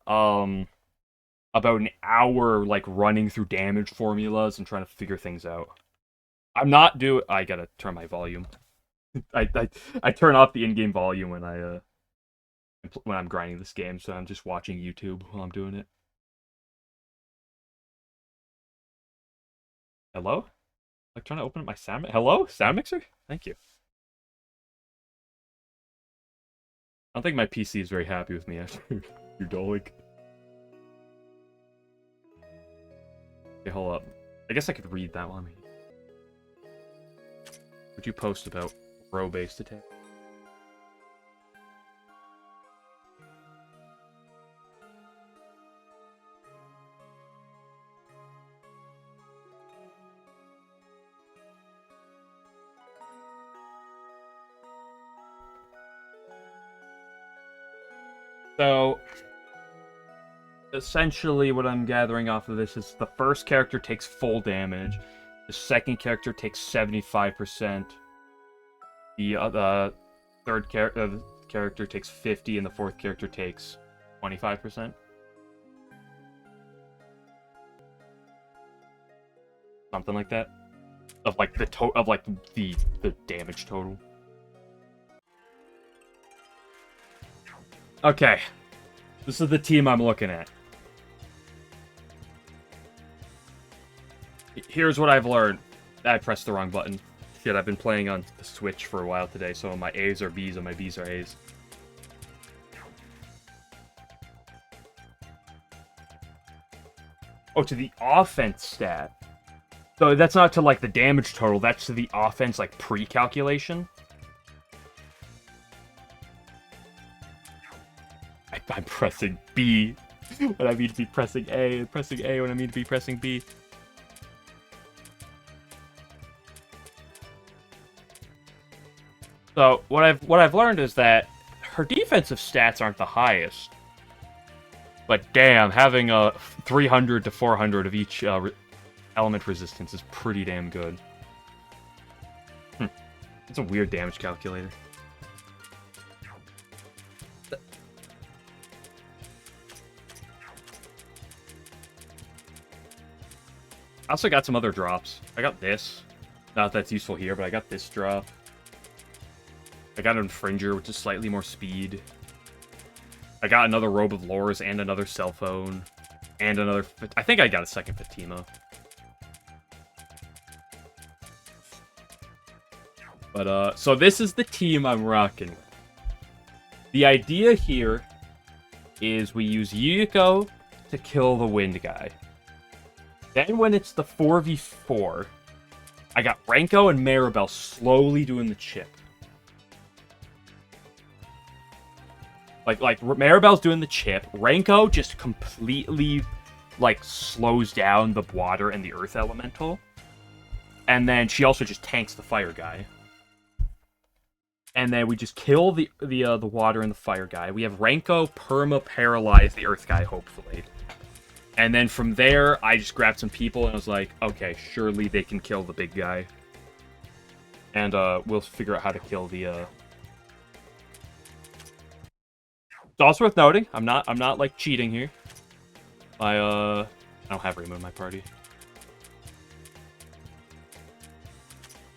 about an hour, like, running through damage formulas and trying to figure things out. I'm not doing... I gotta turn my volume. I turn off the in-game volume when I'm grinding this game, so I'm just watching YouTube while I'm doing it. Hello? Like, trying to open up my sound... Hello? Sound mixer? Thank you. I don't think my PC is very happy with me after you're doling. Okay, hold up. I guess I could read that one. Would you post about row-based attack? So, essentially what I'm gathering off of this is the first character takes full damage, the second character takes 75%, the third character takes 50%, and the fourth character takes 25%. Something like that. Of like the damage total. Okay. This is the team I'm looking at. Here's what I've learned. I pressed the wrong button. Shit, I've been playing on the Switch for a while today, so my A's are B's and my B's are A's. Oh, to the offense stat. So that's not to, like, the damage total, that's to the offense, like, pre-calculation. I'm pressing B when I mean to be pressing A, and pressing A when I mean to be pressing B. So what I've learned is that her defensive stats aren't the highest, but damn, having a 300 to 400 of each element resistance is pretty damn good. It's a weird damage calculator. I also got some other drops. I got this. Not that that's useful here, but I got this drop. I got an Infringer, which is slightly more speed. I got another Robe of Lores and another cell phone. And another... I think I got a second Fatima. But, so this is the team I'm rocking with. The idea here is we use Yuko to kill the Wind guy. Then when it's the 4v4, I got Renko and Maribel slowly doing the chip. Like Maribel's doing the chip. Renko just completely, like, slows down the water and the earth elemental. And then she also just tanks the fire guy. And then we just kill the water and the fire guy. We have Renko perma-paralyze the earth guy, hopefully. And then from there, I just grabbed some people and I was like, okay, surely they can kill the big guy. And we'll figure out how to kill the... It's also worth noting, I'm not like cheating here. I don't have Rainbow in my party.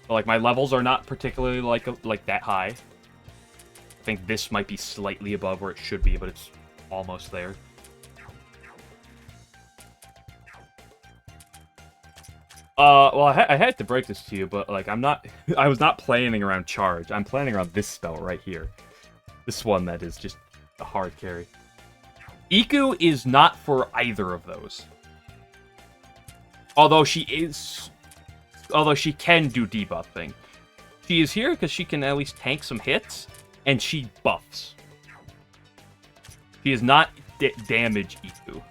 But, like, my levels are not particularly like that high. I think this might be slightly above where it should be, but it's almost there. Well, I had to break this to you, but, like, I was not planning around charge. I'm planning around this spell right here. This one that is just a hard carry. Iku is not for either of those. Although she can do debuffing. She is here because she can at least tank some hits, and she buffs. She is not damage Iku.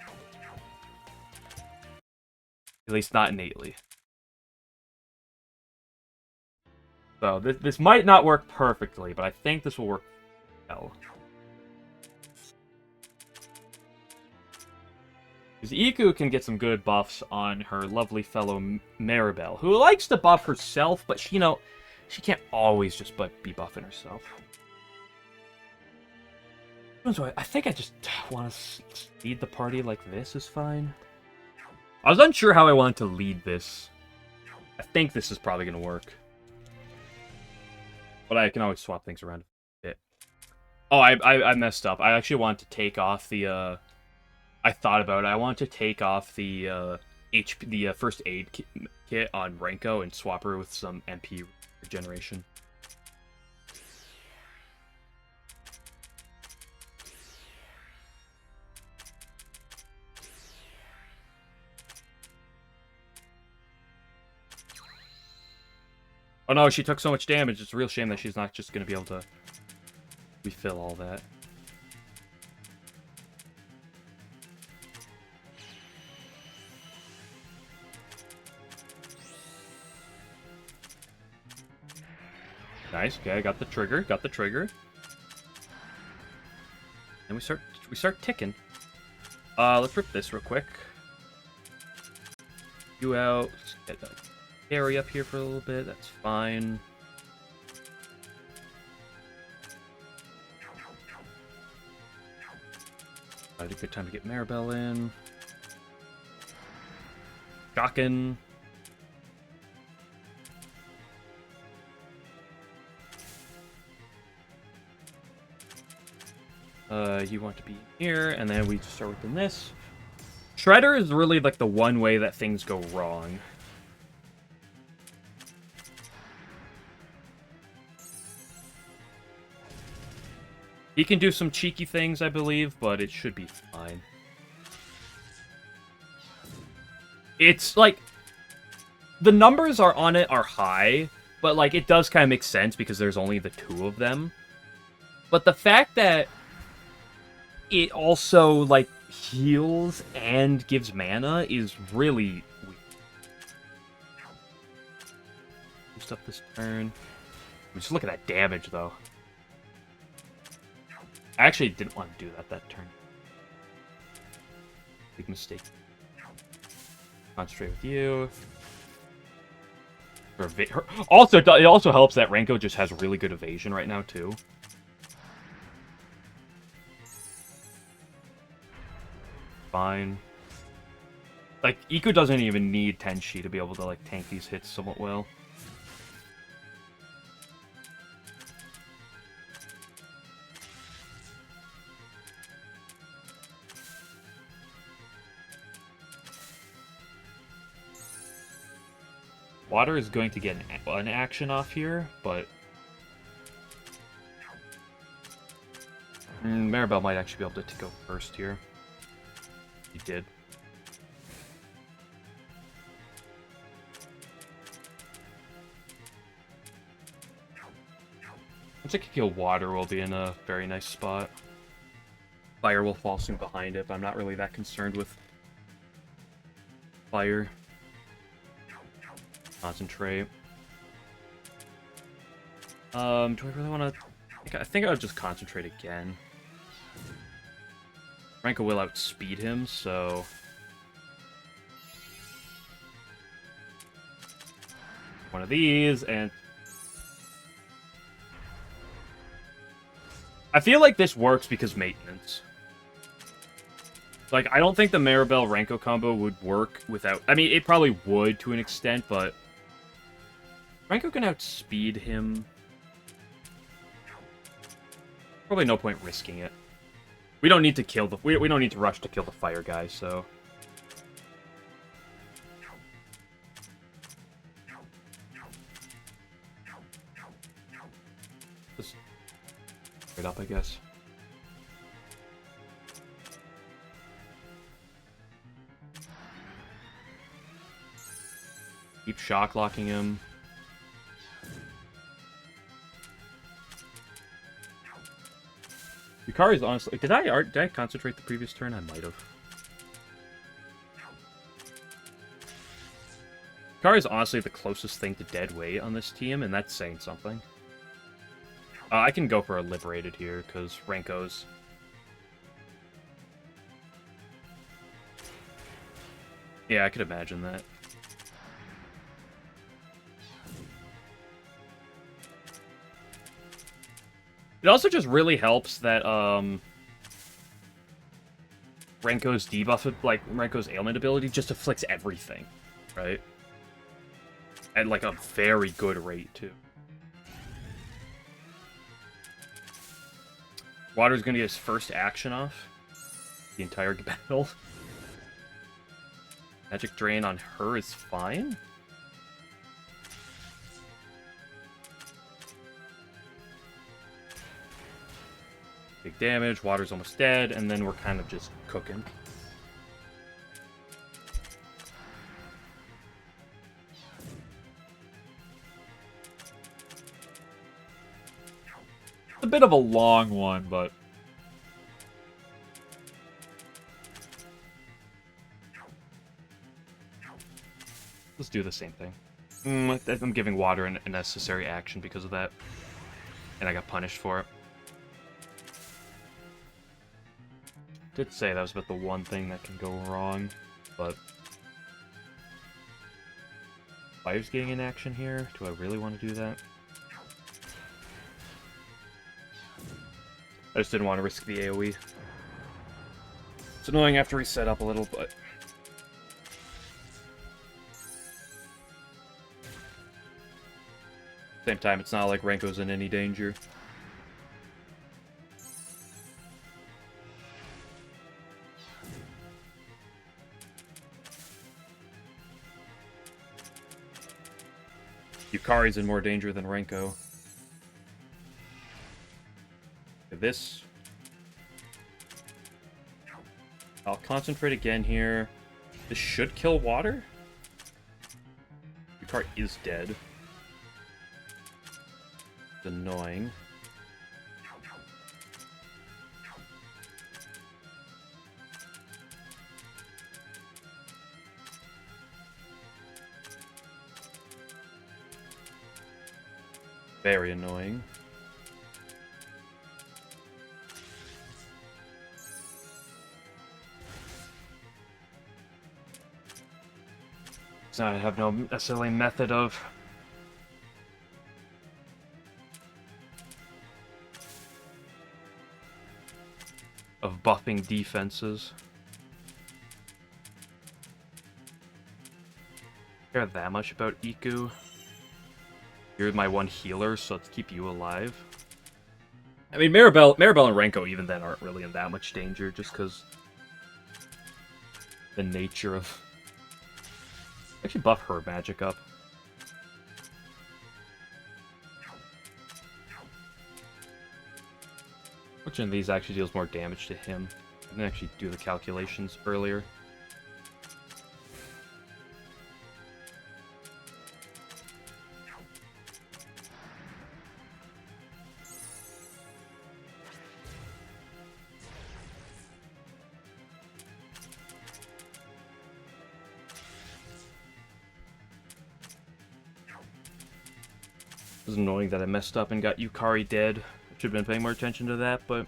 At least not innately. So this might not work perfectly, but I think this will work well. Because Iku can get some good buffs on her lovely fellow Maribel, who likes to buff herself, but she, she can't always just be buffing herself. So I think I just want to lead the party like this is fine. I was unsure how I wanted to lead this. I think this is probably going to work. But I can always swap things around a bit. Oh, I messed up. I actually wanted to take off the, I thought about it. I wanted to take off the, first aid kit on Renko and swap her with some MP regeneration. Oh no, she took so much damage. It's a real shame that she's not just going to be able to refill all that. Nice. Okay, I got the trigger. Got the trigger. And we start ticking. Let's rip this real quick. You out. Get that carry up here for a little bit. That's fine. A good time to get Maribel in. Gawkin. You want to be here, and then we just start within this. Shredder is really like the one way that things go wrong. He can do some cheeky things, I believe, but it should be fine. It's like the numbers on it are high, but like it does kind of make sense because there's only the two of them. But the fact that it also like heals and gives mana is really weak. Boost up this turn. Just look at that damage though. I actually didn't want to do that turn. Big mistake. Concentrate with you. Also, it also helps that Renko just has really good evasion right now too. Fine. Like, Iku doesn't even need Tenshi to be able to, like, tank these hits somewhat well. Water is going to get an action off here, but Maribel might actually be able to go first here. He did. Once I can kill water, we'll be in a very nice spot. Fire will fall soon behind it, but I'm not really that concerned with fire. Concentrate. Do I really want to... I think I would just concentrate again. Renko will outspeed him, so... One of these, and... I feel like this works because maintenance. Like, I don't think the Maribel Renko combo would work without... I mean, it probably would to an extent, but... Renko can outspeed him. Probably no point risking it. We don't need to kill the... We don't need to rush to kill the fire guy, so... Just... straight up, I guess. Keep shock locking him. Yukari's honestly... Did I concentrate the previous turn? I might have. Yukari's honestly the closest thing to dead weight on this team, and that's saying something. I can go for a Liberated here, because Renko's... Yeah, I could imagine that. It also just really helps that, Renko's debuff, like Renko's ailment ability, just afflicts everything, right? At like a very good rate too. Water's gonna get his first action off the entire battle. Magic Drain on her is fine. Big damage, Water's almost dead, and then we're kind of just cooking. A bit of a long one, but let's do the same thing. I'm giving Water a necessary action because of that, and I got punished for it. Did say that was about the one thing that can go wrong, but Fire's getting in action here. Do I really want to do that? I just didn't want to risk the AoE. It's annoying after we set up a little, but same time, it's not like Renko's in any danger. Yukari's in more danger than Renko. This. I'll concentrate again here. This should kill Water. Yukari is dead. It's annoying. Very annoying. So I have no necessarily method of buffing defenses. Care that much about Iku. You're my one healer, so let's keep you alive. I mean, Maribel and Renko even then aren't really in that much danger, just because the nature of... Actually buff her magic up. Which one of these actually deals more damage to him? I didn't actually do the calculations earlier. It was annoying that I messed up and got Yukari dead. I should have been paying more attention to that, but...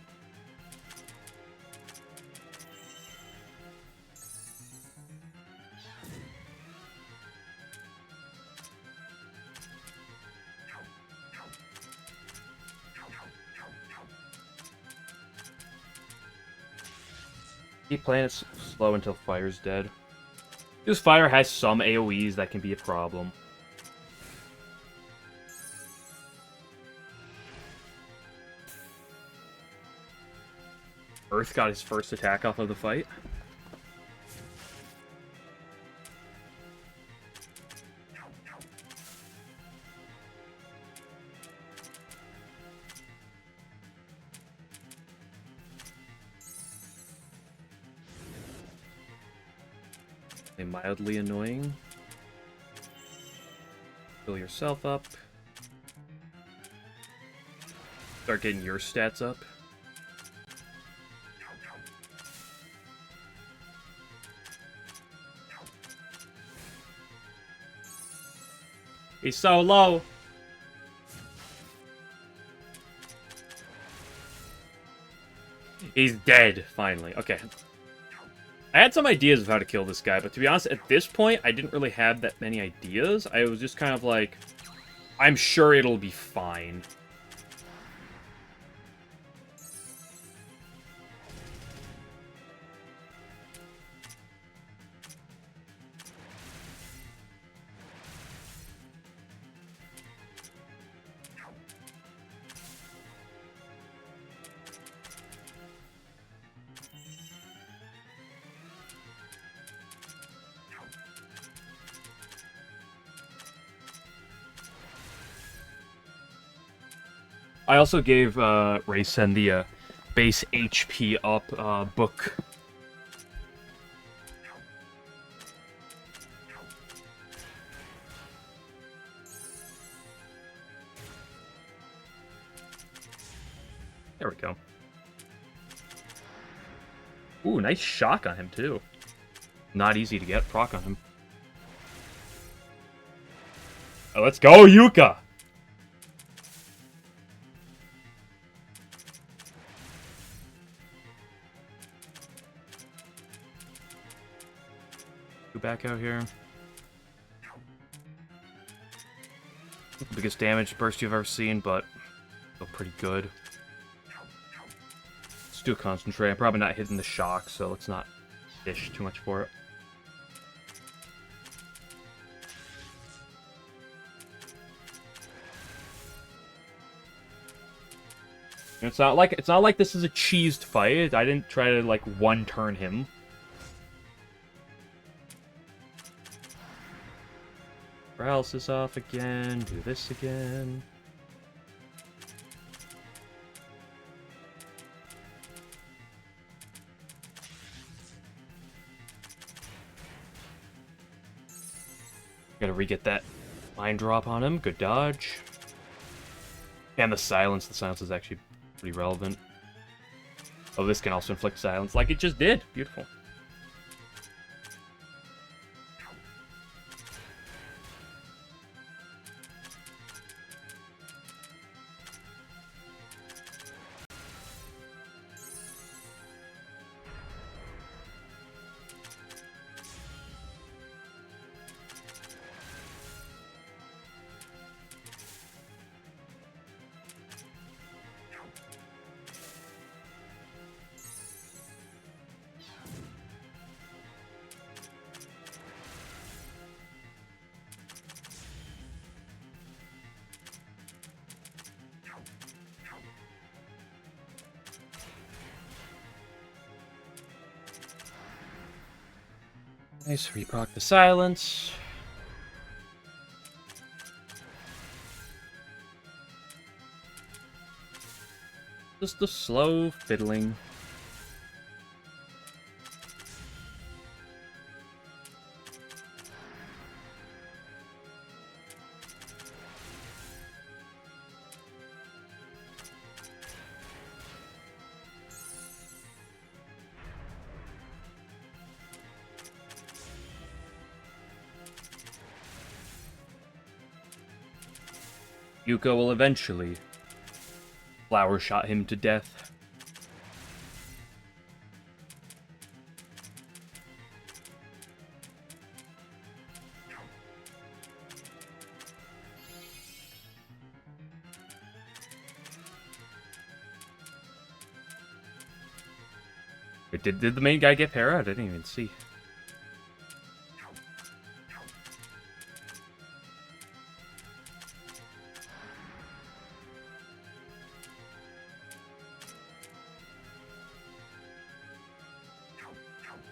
Keep playing it slow until Fire's dead. Because Fire has some AoEs that can be a problem. Earth got his first attack off of the fight. They mildly annoying. Fill yourself up. Start getting your stats up. He's so low. He's dead, finally. Okay. I had some ideas of how to kill this guy, but to be honest, at this point, I didn't really have that many ideas. I was just kind of like, I'm sure it'll be fine. I also gave Raysen the base HP up book. There we go. Ooh, nice shock on him, too. Not easy to get proc on him. Oh, let's go, Yuka! Go back out here. Biggest damage burst you've ever seen, but still pretty good. Let's do a concentrate. I'm probably not hitting the shock, so let's not dish too much for it. It's not like this is a cheesed fight. I didn't try to like one turn him. Paralysis off again. Do this again. Gotta re-get that mind drop on him. Good dodge. And the silence. The silence is actually pretty relevant. Oh, this can also inflict silence like it just did. Beautiful. Nice, reproc the silence. Just the slow fiddling. Yuka will eventually flower shot him to death. Wait, did the main guy get para? I didn't even see.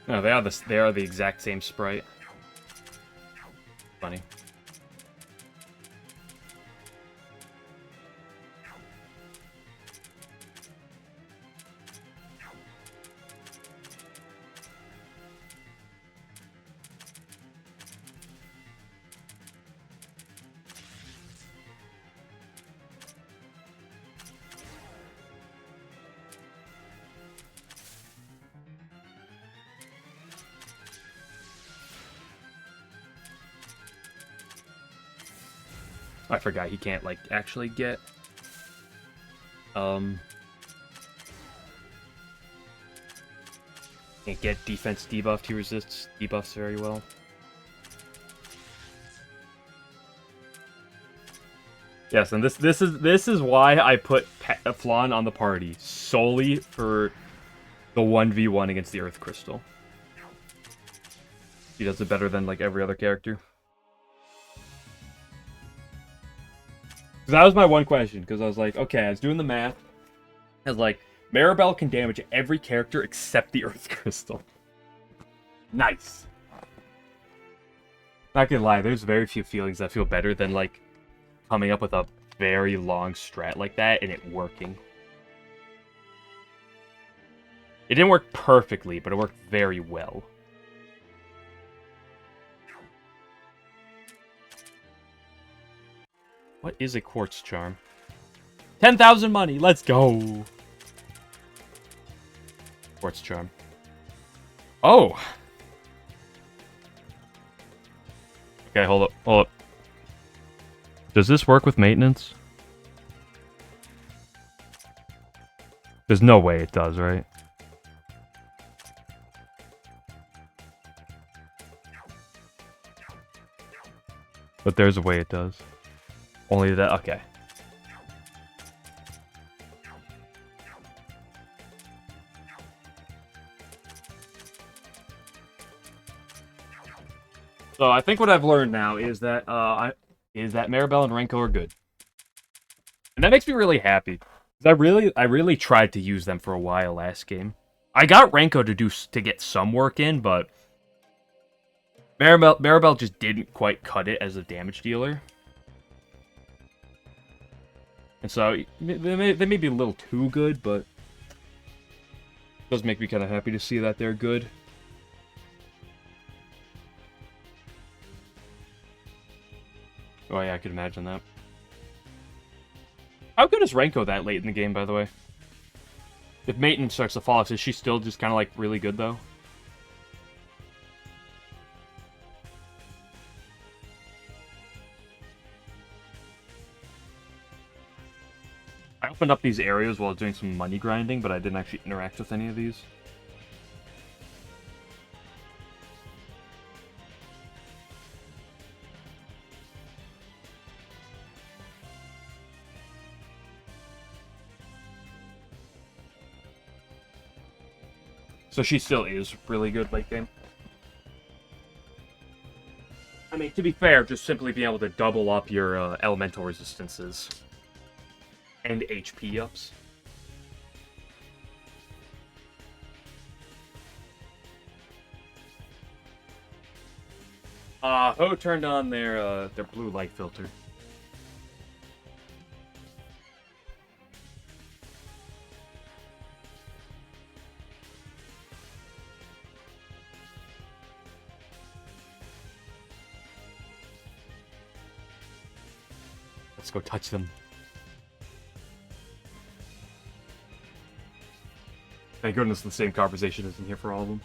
No, they are the exact same sprite. Funny. I forgot he can't, like, actually get... Can't get defense debuffed. He resists debuffs very well. Yes, and this is why I put Flan on the party. Solely for the 1v1 against the Earth Crystal. He does it better than, like, every other character. That was my one question, because I was like, okay, I was doing the math. I was like, Maribel can damage every character except the Earth Crystal. Nice. Not gonna lie, there's very few feelings that feel better than, like, coming up with a very long strat like that and it working. It didn't work perfectly, but it worked very well. What is a quartz charm? 10,000 money, let's go! Quartz charm. Oh! Okay, hold up, hold up. Does this work with maintenance? There's no way it does, right? But there's a way it does. Only that, okay. So I think what I've learned now is that Maribel and Renko are good, and that makes me really happy. I really tried to use them for a while last game. I got Renko to get some work in, but Maribel just didn't quite cut it as a damage dealer. And so, they may be a little too good, but it does make me kind of happy to see that they're good. Oh yeah, I could imagine that. How good is Renko that late in the game, by the way? If maintenance starts to fall off, is she still just kind of like really good, though? I opened up these areas while doing some money grinding, but I didn't actually interact with any of these. So she still is really good late game. I mean, to be fair, just simply being able to double up your elemental resistances and HP ups. Ho turned on their blue light filter. Let's go touch them. Thank goodness the same conversation isn't here for all of them.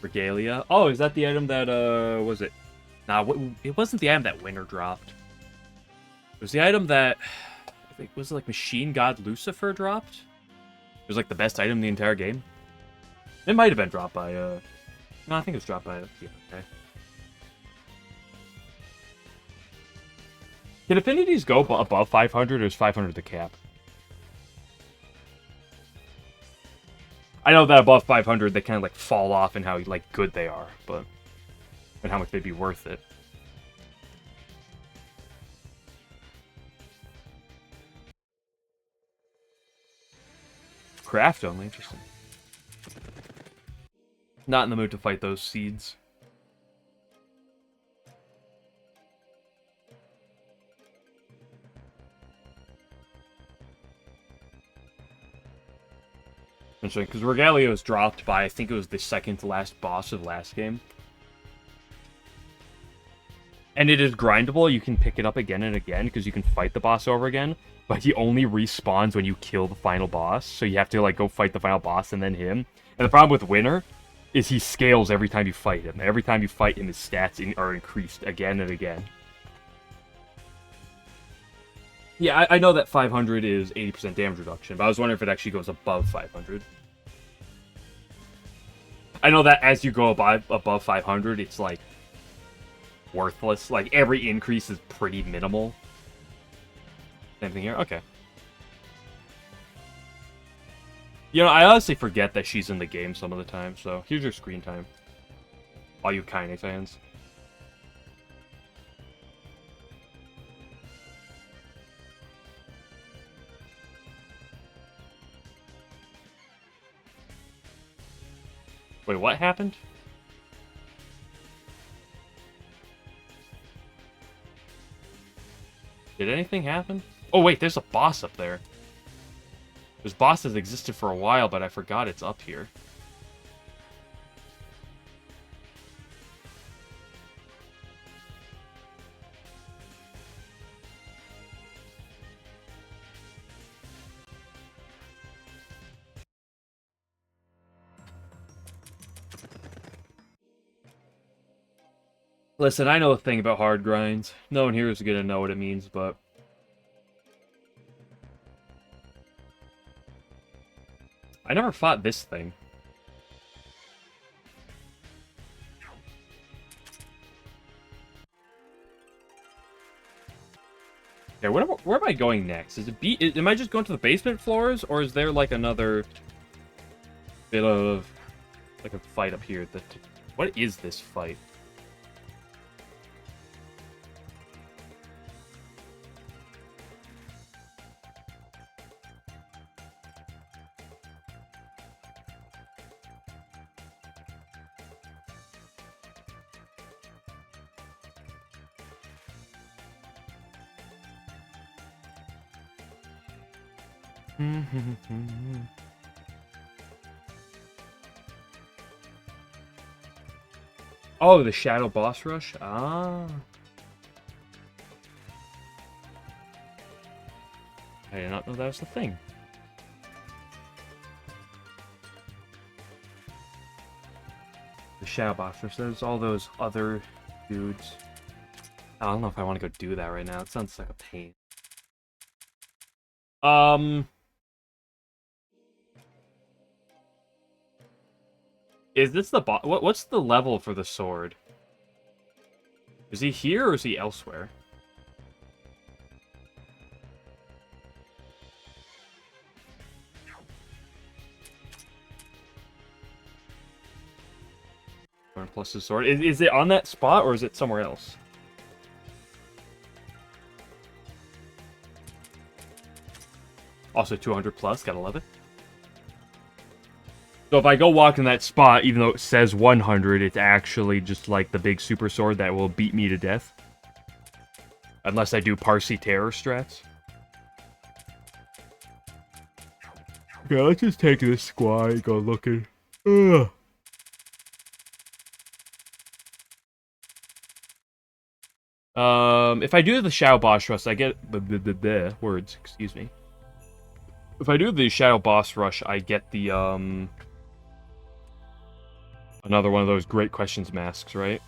Regalia. Oh, is that the item that, was it? Nah, it wasn't the item that Winter dropped. It was the item that, I think, was it like Machine God Lucifer dropped? It was like the best item in the entire game. It might have been dropped by, no, I think it was dropped by, yeah, okay. Can affinities go above 500, or is 500 the cap? I know that above 500, they kind of, like, fall off in how, like, good they are, but... and how much they'd be worth it. Craft only, interesting. Not in the mood to fight those seeds. Interesting, because Regalia was dropped by, I think it was the second to last boss of last game. And it is grindable, you can pick it up again and again, because you can fight the boss over again, but he only respawns when you kill the final boss, so you have to, like, go fight the final boss and then him. And the problem with Winter is he scales every time you fight him. Every time you fight him, his stats are increased again and again. Yeah, I know that 500 is 80% damage reduction, but I was wondering if it actually goes above 500. I know that as you go above 500, it's, like, worthless. Like, every increase is pretty minimal. Same thing here? Okay. You know, I honestly forget that she's in the game some of the time, so here's your screen time. All you Kaine fans. Wait, what happened? Did anything happen? Oh, wait, there's a boss up there. This boss has existed for a while, but I forgot it's up here. Listen, I know a thing about hard grinds. No one here is gonna know what it means, but... I never fought this thing. Okay, where am I going next? Is it am I just going to the basement floors, or is there like another bit of like a fight up here? What is this fight? Oh, the Shadow Boss Rush? Ah. I did not know that was the thing. The Shadow Boss Rush, there's all those other dudes. I don't know if I want to go do that right now. It sounds like a pain. Is this the boss? What's the level for the sword? Is he here or is he elsewhere? Plus his sword. Is it on that spot or is it somewhere else? Also 200 plus, gotta love it. So if I go walk in that spot, even though it says 100, it's actually just like the big super sword that will beat me to death. Unless I do Parsi terror strats. Okay, let's just take this squad and go looking. Ugh. If I do the Shadow Boss Rush, I get the words, excuse me. If I do the Shadow Boss Rush, I get the, another one of those great questions masks, right?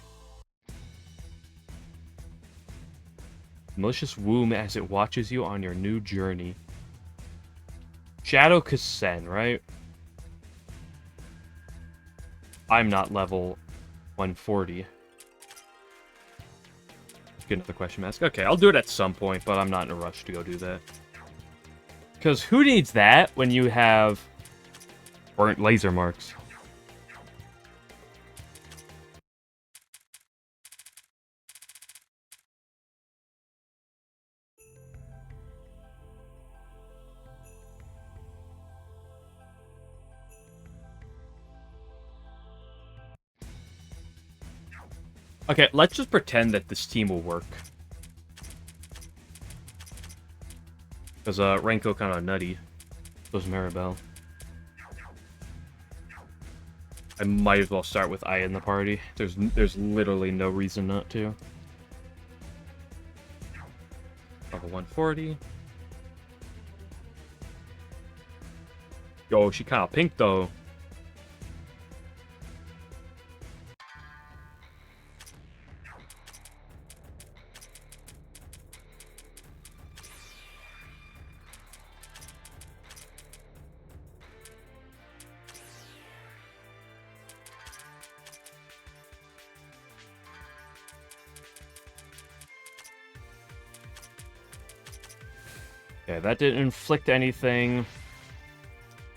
Malicious womb as it watches you on your new journey. Shadow Kasen, right? I'm not level 140. Get another question mask. Okay, I'll do it at some point, but I'm not in a rush to go do that. Because who needs that when you have burnt laser marks? Okay, let's just pretend that this team will work. Because Renko kind of nutty. So is Maribel. I might as well start with Aya in the party. There's literally no reason not to. Level 140. Yo, she kind of pink though. Yeah, that didn't inflict anything.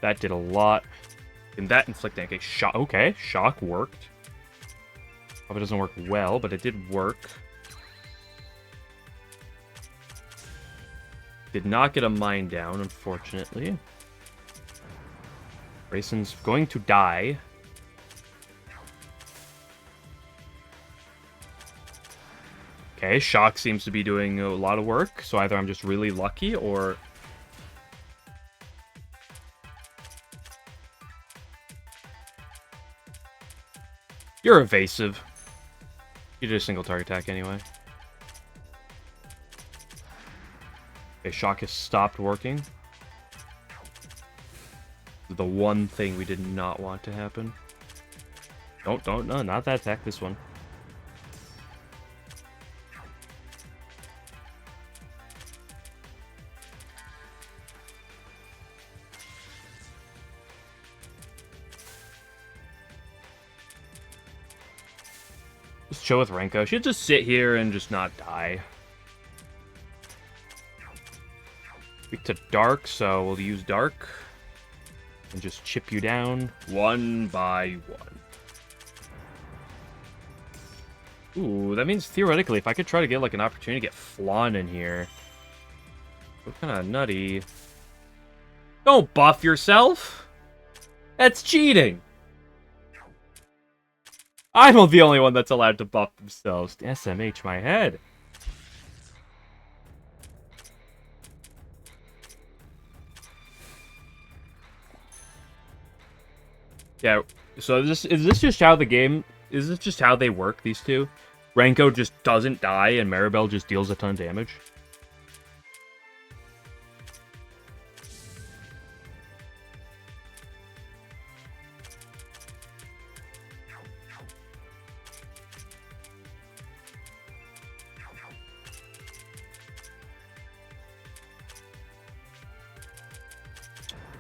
That did a lot. And that inflicted okay, shock. Okay, shock worked. Probably doesn't work well, but it did work. Did not get a mine down, unfortunately. Grayson's going to die. Okay, Shock seems to be doing a lot of work, so either I'm just really lucky, or... You're evasive. You did a single target attack anyway. Okay, Shock has stopped working. The one thing we did not want to happen. No, not that attack, this one. Just chill with Renko. She'll just sit here and just not die. Weak to Dark, so we'll use Dark. And just chip you down one by one. Ooh, that means theoretically, if I could try to get like an opportunity to get Flan in here. What kind of nutty? Don't buff yourself! That's cheating! I'm the only one that's allowed to buff themselves. SMH my head. Yeah, so is this just how the game... Is this just how they work, these two? Renko just doesn't die and Maribel just deals a ton of damage?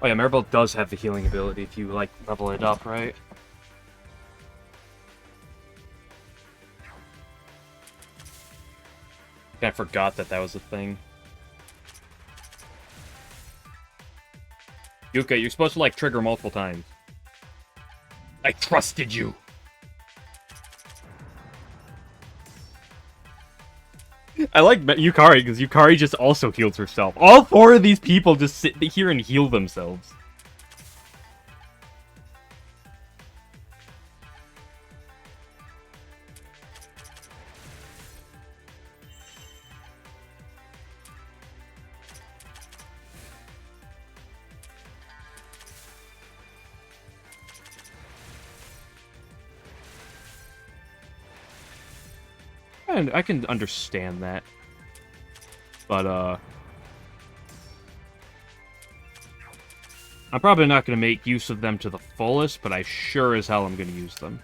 Oh yeah, Maribel does have the healing ability if you, like, level it up, right? I forgot that was a thing. Yuka, you're supposed to, like, trigger multiple times. I trusted you! I like Yukari, because Yukari just also heals herself. All four of these people just sit here and heal themselves. And I can understand that. But, I'm probably not going to make use of them to the fullest, but I sure as hell am going to use them.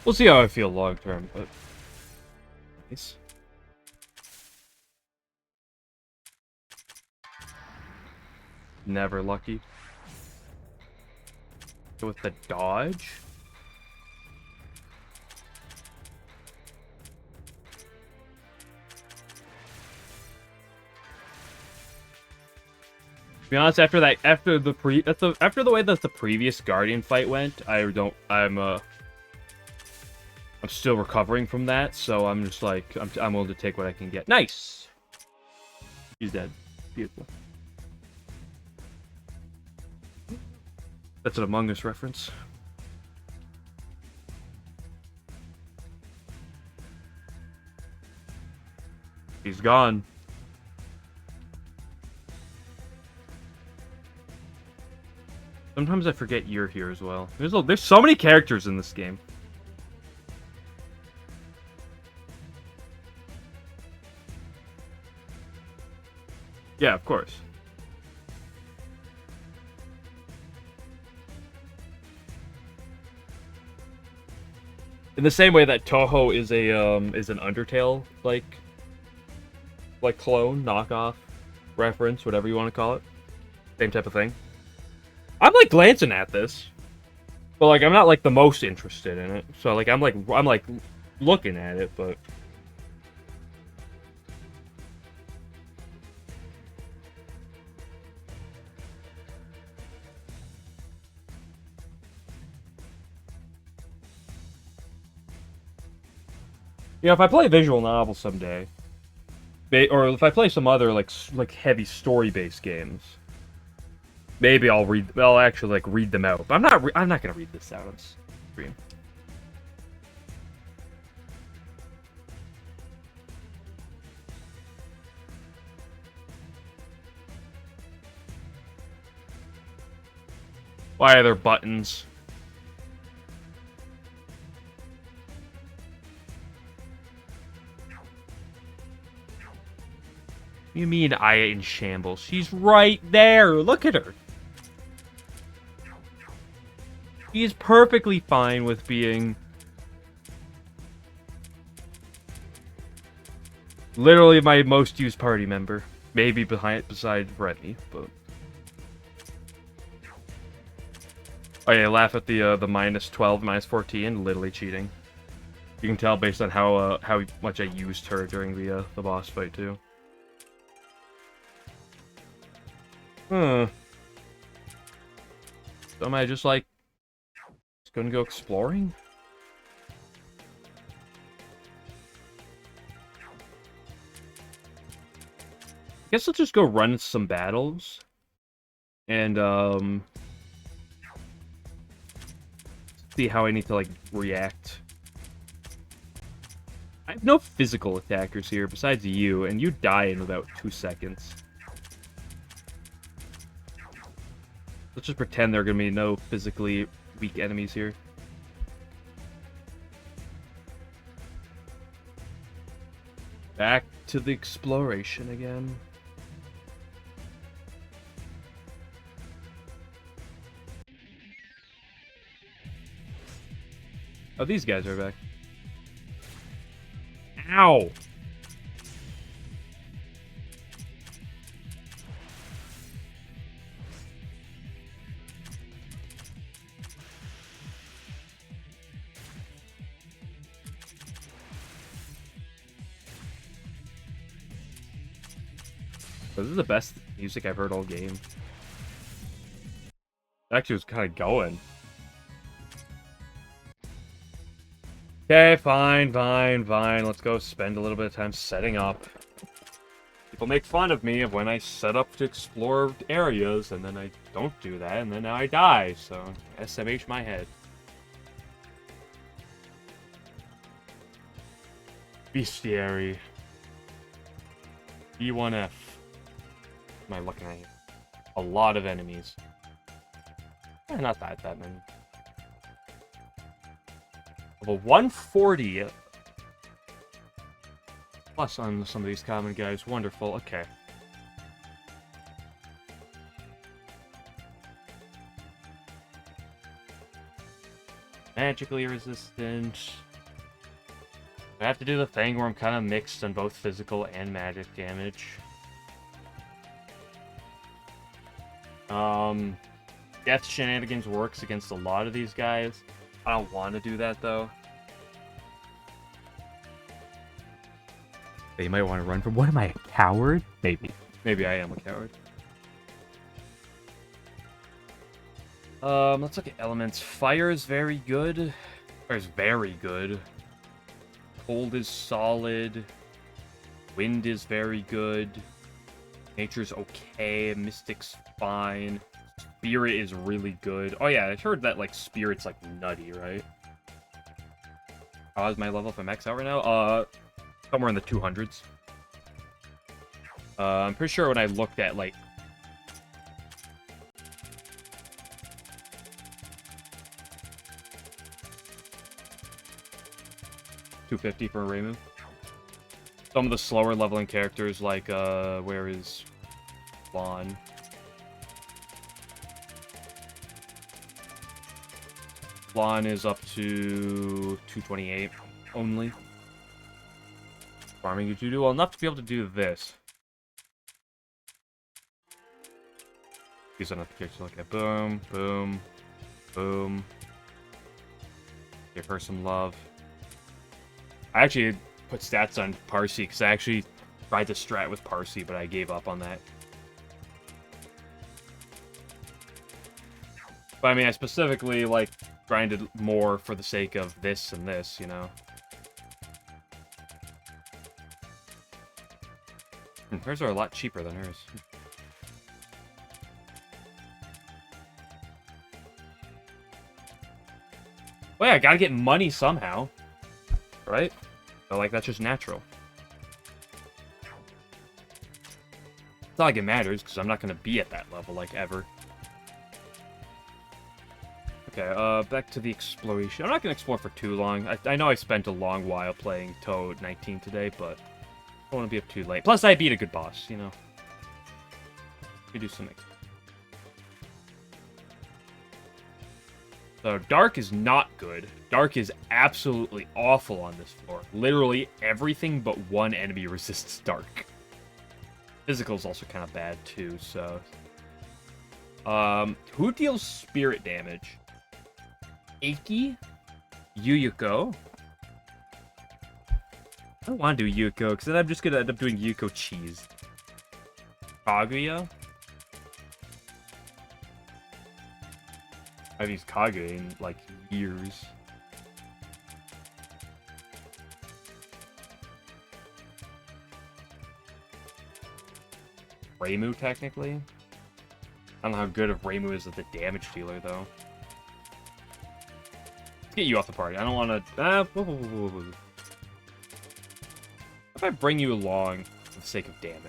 We'll see how I feel long term, but... Nice. Never lucky. Go with the dodge. To be honest, after the way that the previous Guardian fight went, I'm still recovering from that, so I'm just like I'm willing to take what I can get. Nice. He's dead. Beautiful. That's an Among Us reference. He's gone. Sometimes I forget you're here as well. There's so many characters in this game. Yeah, of course. In the same way that Touhou is an Undertale like clone, knockoff, reference, whatever you want to call it. Same type of thing. I'm like glancing at this, but like I'm not like the most interested in it. So like I'm like looking at it, but you know, if I play a visual novel someday, Or if I play some other like heavy story-based games, maybe I'll actually like read them out. But I'm not gonna read this out on stream. Why are there buttons? You mean Aya in shambles? She's right there. Look at her. She's perfectly fine with being literally my most used party member. Maybe beside Remy, but oh yeah, laugh at the -12, -14, literally cheating. You can tell based on how much I used her during the boss fight too. So am I just like gonna go exploring? I guess let's just go run some battles. And see how I need to like react. I have no physical attackers here besides you, and you die in about 2 seconds. Let's just pretend there are gonna be no physically weak enemies here. Back to the exploration again. Oh, these guys are back. Ow! This is the best music I've heard all game. It actually was kind of going. Okay, fine. Let's go spend a little bit of time setting up. People make fun of me of when I set up to explore areas, and then I don't do that, and then now I die, so SMH my head. Bestiary. E1F. What am I looking at here? A lot of enemies. Not that many. Level 140 plus on some of these common guys. Wonderful. Okay. Magically resistant. I have to do the thing where I'm kind of mixed on both physical and magic damage. Death Shenanigans works against a lot of these guys. I don't want to do that, though. You might want to run from... What am I, a coward? Maybe. Maybe I am a coward. Let's look at elements. Fire is very good. Fire is very good. Cold is solid. Wind is very good. Nature's okay. Mystic's fine. Spirit is really good. Oh yeah, I heard that like Spirit's like nutty, right? How's my level if I'm max out right now? Somewhere in the 200s. I'm pretty sure when I looked at like 250 for a Raymond. Some of the slower leveling characters like where is Vaughn? Vaughn is up to 228 only. Farming you do well enough to be able to do this. Use another character like that. Boom, boom, boom. Give her some love. I actually put stats on Parsi because I actually tried to strat with Parsi, but I gave up on that. But I mean, I specifically like grinded more for the sake of this and this, you know. Hers are a lot cheaper than hers. Well, yeah, I gotta get money somehow. Right? So, like, that's just natural. It's not like it matters, because I'm not gonna be at that level, like, ever. Okay, back to the exploration. I'm not gonna explore for too long. I know I spent a long while playing Touhou 19 today, but I don't want to be up too late. Plus, I beat a good boss, you know. We do something. So, Dark is not good. Dark is absolutely awful on this floor. Literally everything but one enemy resists Dark. Physical is also kind of bad, too, so... who deals spirit damage? Aki? Yuyuko? I don't want to do Yuyuko, because then I'm just going to end up doing Yuyuko cheese. Kaguya? I've used Kaguya in, like, years. Reimu, technically? I don't know how good of Reimu is as the damage dealer, though. Let's get you off the party. I don't want to... If I bring you along for the sake of damage.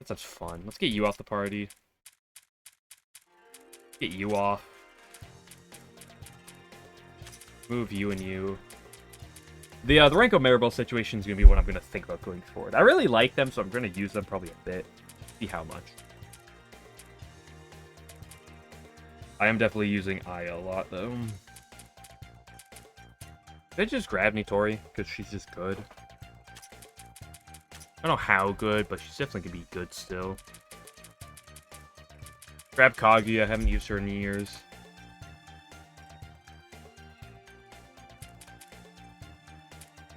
That's fun. Let's get you off the party. Get you off. Move you and you. The Renko Maribel situation is going to be what I'm going to think about going forward. I really like them, so I'm going to use them probably a bit. See how much. I am definitely using Aya a lot, though. Did I just grab Nitori? Because she's just good. I don't know how good, but she's definitely going to be good still. Grab Kaguya, I haven't used her in years.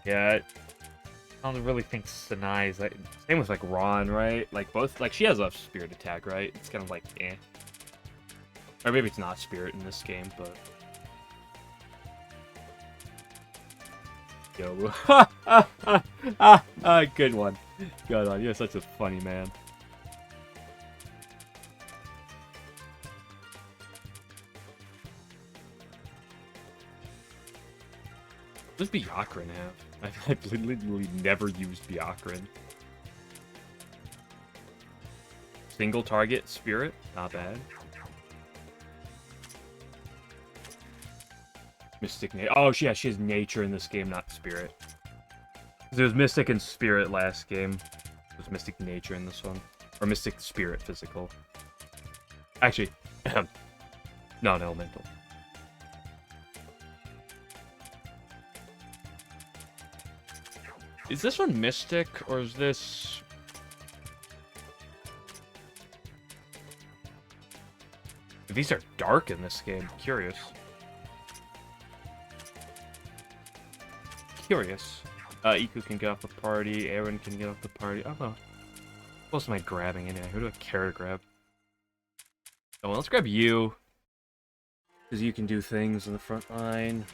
Yeah, I don't really think Sanai is like... Same with, like, Ron, right? Like, both... Like, she has a spirit attack, right? It's kind of like, eh. Or maybe it's not spirit in this game, but... Yo. Good one. Good one. You're such a funny man. What does Byakuran have? I've literally never used Byakuran. Single target spirit, not bad. Mystic nature. Oh, yeah, she has nature in this game, not spirit. There was mystic and spirit last game. There's mystic nature in this one, or mystic spirit physical. Actually, non-elemental. Is this one mystic, or is this... These are dark in this game. Curious. Curious. Iku can get off the party. Aaron can get off the party. I don't know. What else am I grabbing anyway? Who do I care to grab? Oh, well, let's grab you. Because you can do things in the front line.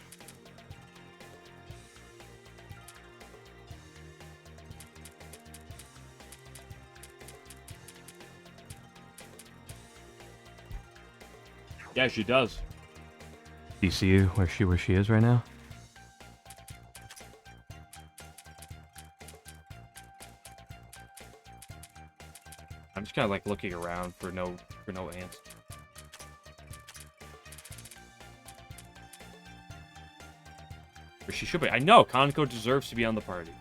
Yeah, she does. Do you see where she is right now? I'm just kind of like looking around for no ants. Where she should be. I know Kaneko deserves to be on the party.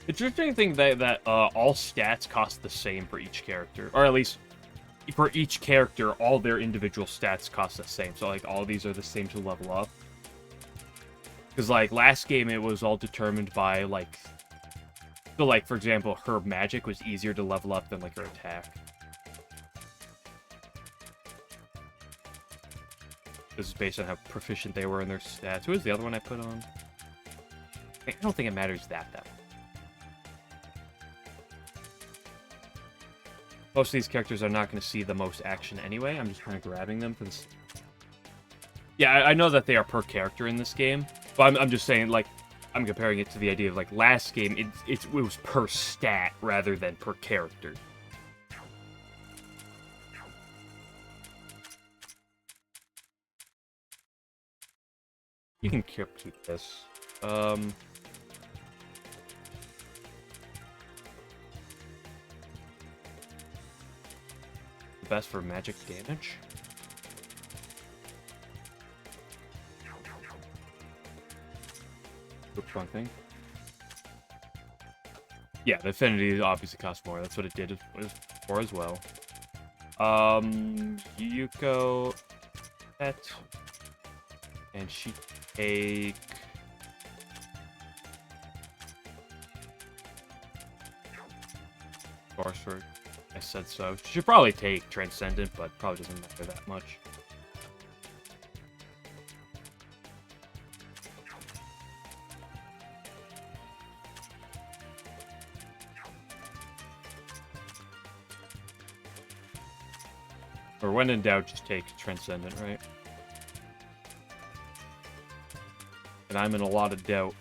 It's interesting thing that all stats cost the same for each character, or at least for each character, all their individual stats cost the same. So like all these are the same to level up. Because like last game, it was all determined by like So, like, for example, her magic was easier to level up than, like, her attack. This is based on how proficient they were in their stats. Who was the other one I put on? I don't think it matters that much. Most of these characters are not going to see the most action anyway. I'm just kind of grabbing them for this. Yeah, I know that they are per character in this game, but I'm just saying, like, I'm comparing it to the idea of, like, last game, it was per stat rather than per character. You can keep this. Best for magic damage. Oops, wrong thing. Yeah, the affinity obviously costs more. That's what it did for as well. Yuko, pet, and she take. Barshort. I said so. She should probably take Transcendent, but probably doesn't matter that much. Or when in doubt, just take Transcendent, right? And I'm in a lot of doubt.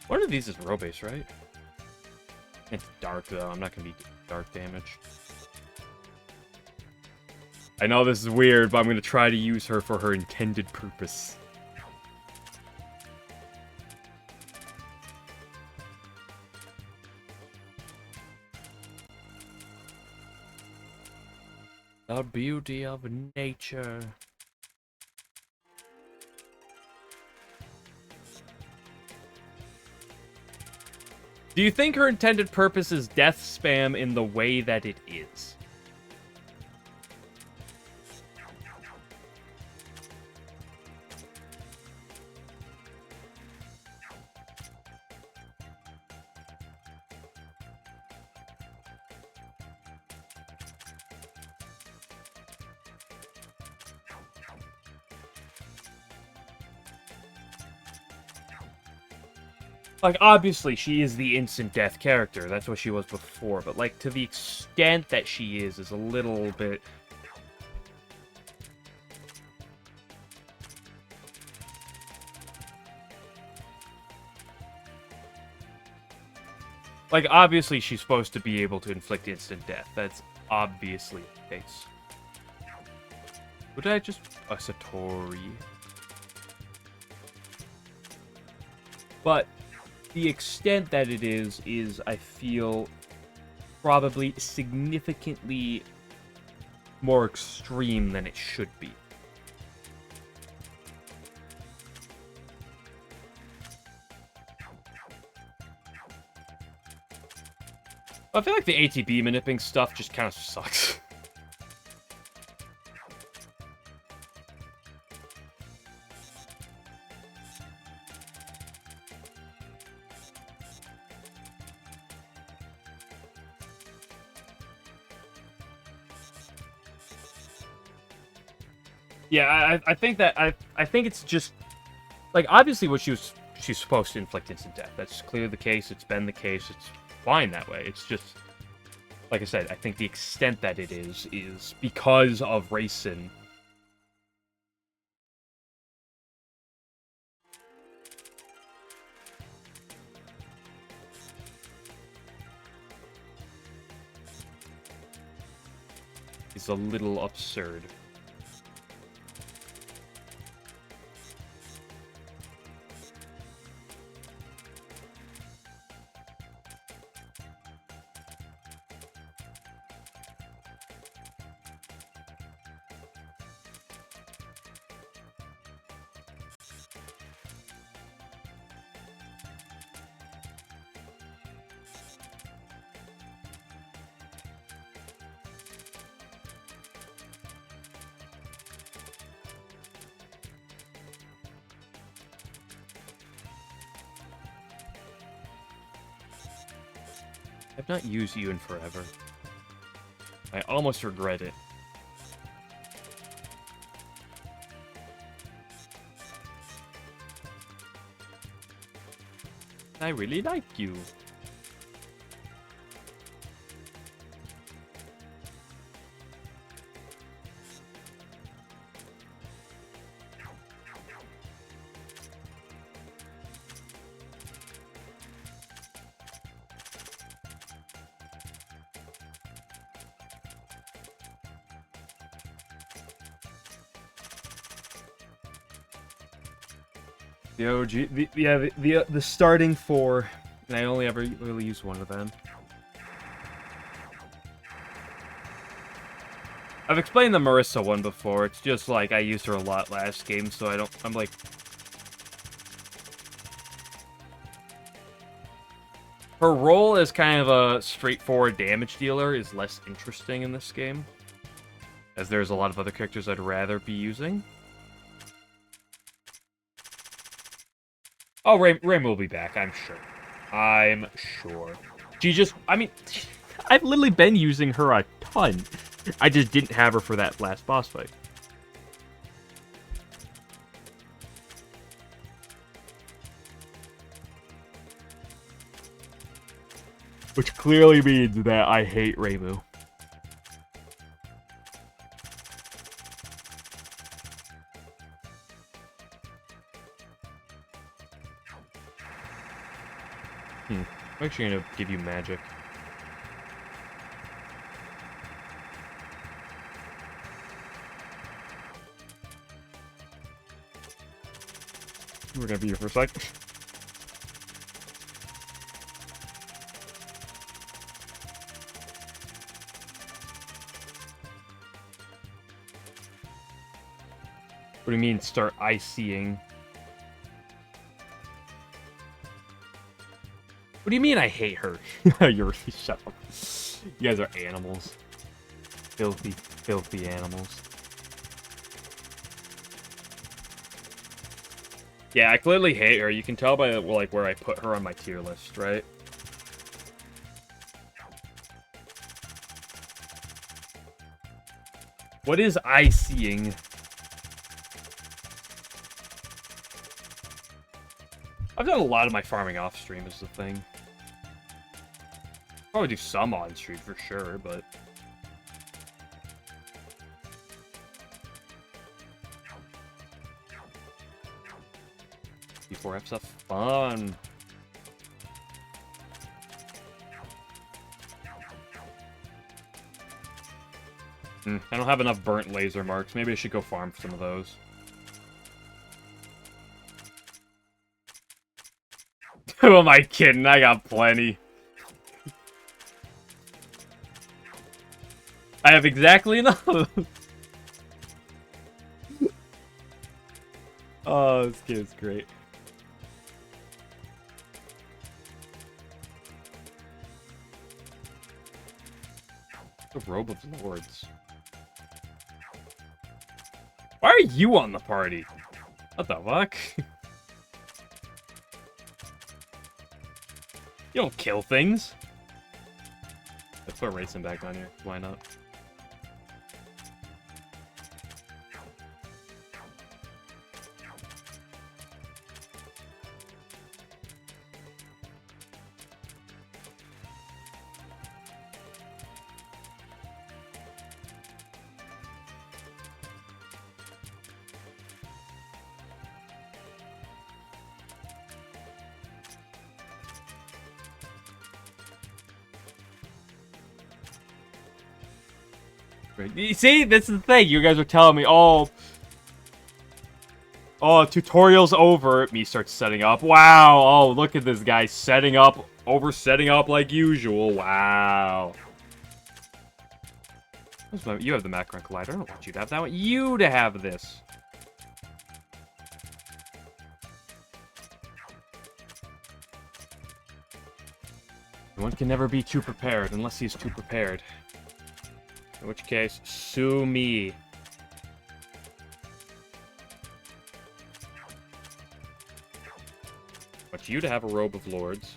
One of these is row-based, right? It's dark, though. I'm not going to be dark damage. I know this is weird, but I'm going to try to use her for her intended purpose. The beauty of nature. Do you think her intended purpose is death spam in the way that it is? Like, obviously, she is the instant death character. That's what she was before. But, like, to the extent that she is a little bit... Like, obviously, she's supposed to be able to inflict instant death. That's obviously the case. What did I just... A Satori. But... the extent that it is, I feel, probably significantly more extreme than it should be. I feel like the ATB manipulating stuff just kind of sucks. Yeah, I think that I think it's just like obviously what she's supposed to inflict instant death. That's clearly the case. It's been the case. It's fine that way. It's just like I said. I think the extent that it is because of Racing. Is a little absurd. I've not used you in forever. I almost regret it. I really like you. The OG, the starting four, and I only ever really use one of them. I've explained the Marissa one before. It's just like I used her a lot last game, so I'm like, her role as kind of a straightforward damage dealer is less interesting in this game, as there's a lot of other characters I'd rather be using. Oh, Ray will be back, I'm sure. I'm sure. She just, I mean, I've literally been using her a ton. I just didn't have her for that last boss fight. Which clearly means that I hate Reimu. I'm actually gonna give you magic. We're gonna be here for a sec. What do you mean, start ICing? What do you mean I hate her? Shut up. You guys are animals. Filthy, filthy animals. Yeah, I clearly hate her. You can tell by like where I put her on my tier list, right? What is ICing? I've done a lot of my farming off stream is the thing. Probably do some on stream for sure, but D4F stuff fun. I don't have enough burnt laser marks. Maybe I should go farm for some of those. Who am I kidding? I got plenty. I have exactly enough. Oh, this kid is great. The Robe of Lords. Why are you on the party? What the fuck? You don't kill things. Let's put racing back on here. Why not? You see, this is the thing. You guys are telling me, oh, tutorial's over. Me starts setting up. Wow. Oh, look at this guy setting up, setting up like usual. Wow. You have the Macron Collider. I don't want you to have that. I want you to have this. One can never be too prepared unless he's too prepared. In which case, sue me. I want you to have a Robe of Lords.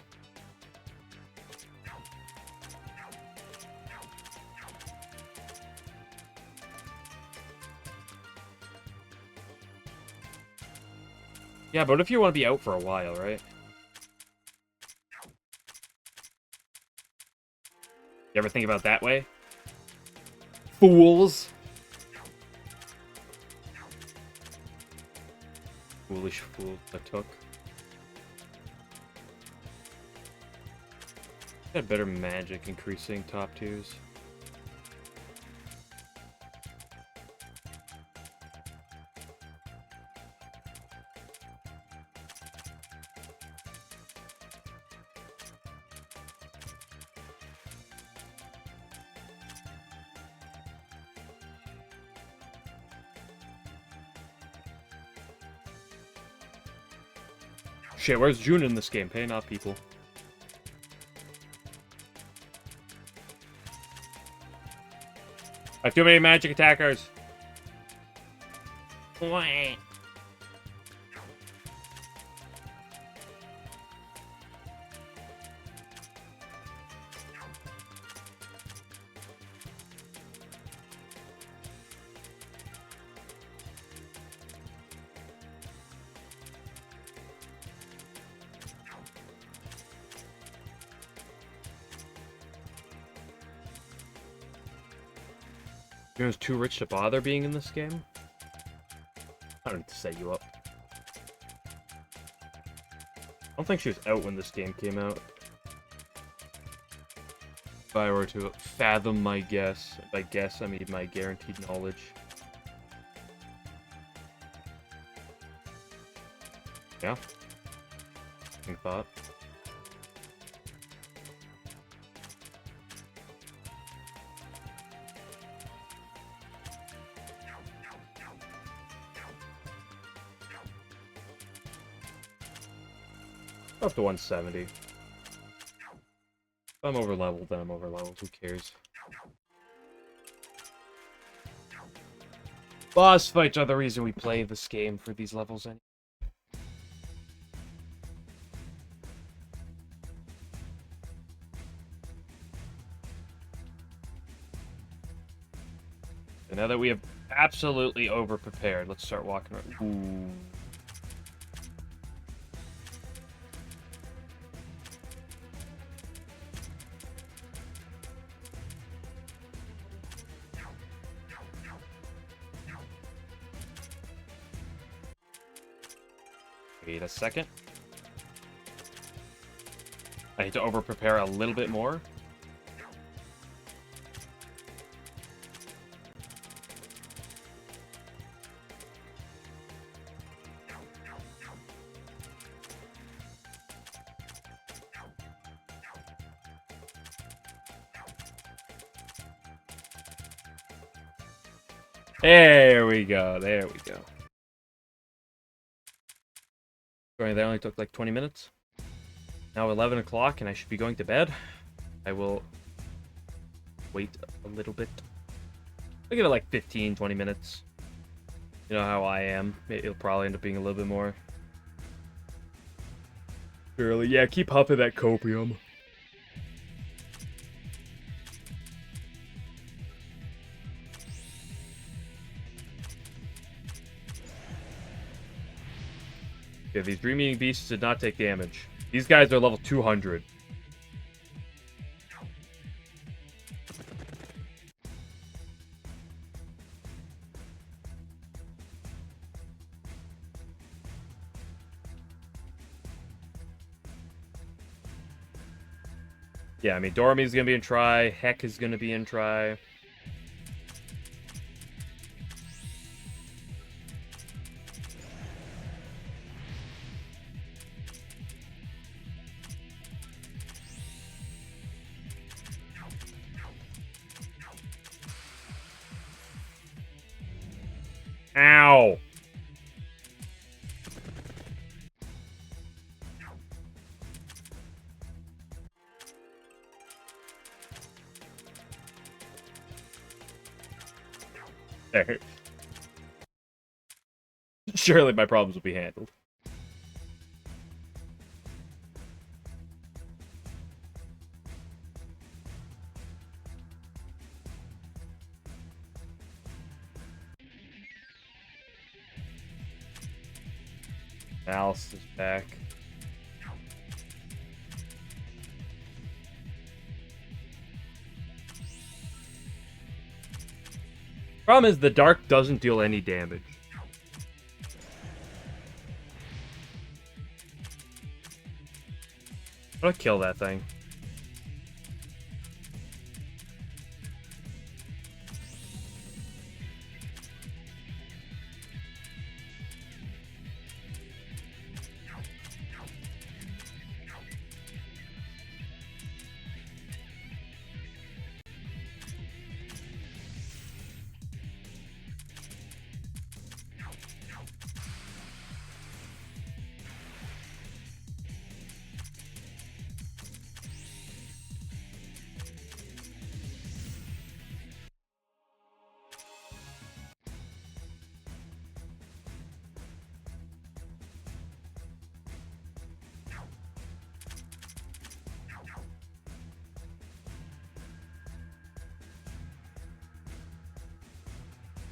Yeah, but what if you want to be out for a while, right? You ever think about it that way? Fools! Foolish fool that took. Got better magic increasing top twos. Shit, where's June in this game? Paying off people. I have too many magic attackers. Wah. June's too rich to bother being in this game? I don't need to set you up. I don't think she was out when this game came out. If I were to fathom my guess, by guess I mean my guaranteed knowledge. Yeah. I thought. Up to 170. If I'm over leveled, then I'm over leveled. Who cares? Boss fights are the reason we play this game for these levels. And now that we have absolutely over prepared, let's start walking around. Ooh. Wait a second. I need to over-prepare a little bit more. There we go, there we go. Sorry, that only took like 20 minutes. Now 11 o'clock and I should be going to bed. I will wait a little bit. I'll give it like 15, 20 minutes. You know how I am. It'll probably end up being a little bit more. Early. Yeah, keep huffing that copium. Yeah, these Dream-Eating Beasts did not take damage. These guys are level 200. Yeah, I mean, Dormy's gonna be in try. Heck is gonna be in try. Ow! There. Surely my problems will be handled. Alice is back. Problem is, the dark doesn't deal any damage. I'm gonna kill that thing.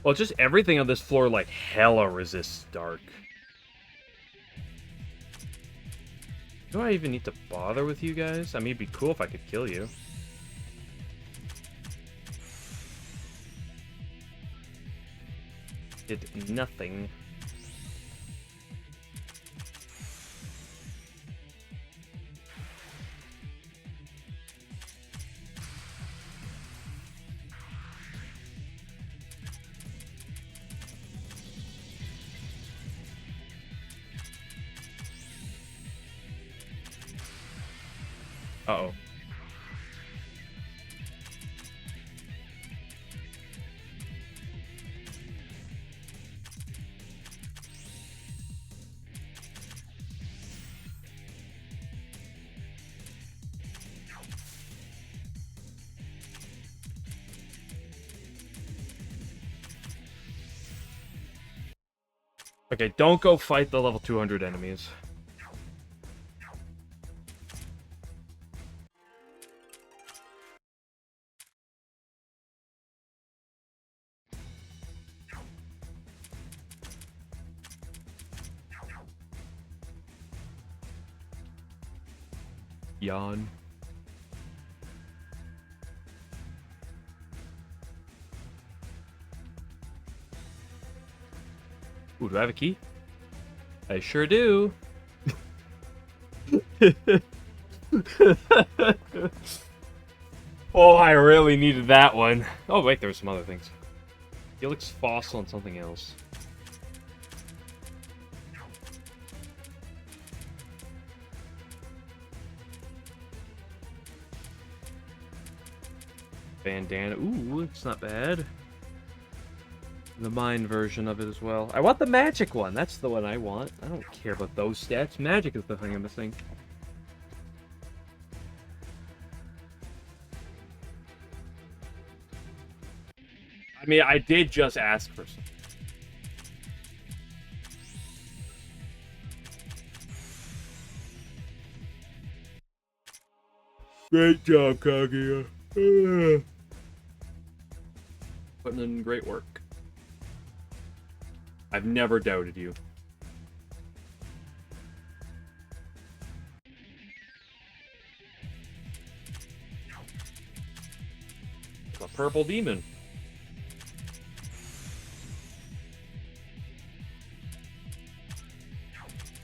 Well, just everything on this floor, like, hella resists dark. Do I even need to bother with you guys? I mean, it'd be cool if I could kill you. Did nothing. Uh-oh. Okay, don't go fight the level 200 enemies. Yawn. Ooh, do I have a key? I sure do. Oh, I really needed that one. Oh, wait, there were some other things. Helix fossil and something else. Bandana. Ooh, it's not bad. The mine version of it as well. I want the magic one. That's the one I want. I don't care about those stats. Magic is the thing I'm missing. I mean, I did just ask for some. Great job, Kaguya. Putting in great work. I've never doubted you. A purple demon.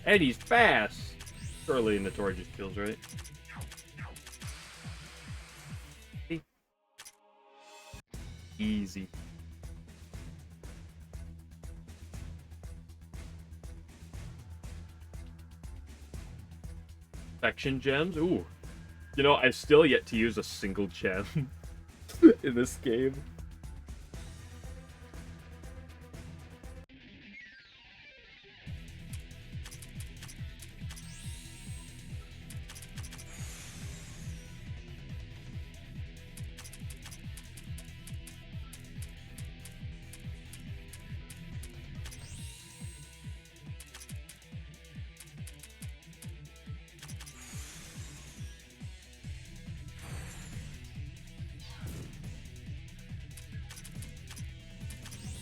And he's fast. Surely Notori just kills, right? Easy. Affection gems? Ooh. You know, I've still yet to use a single gem in this game.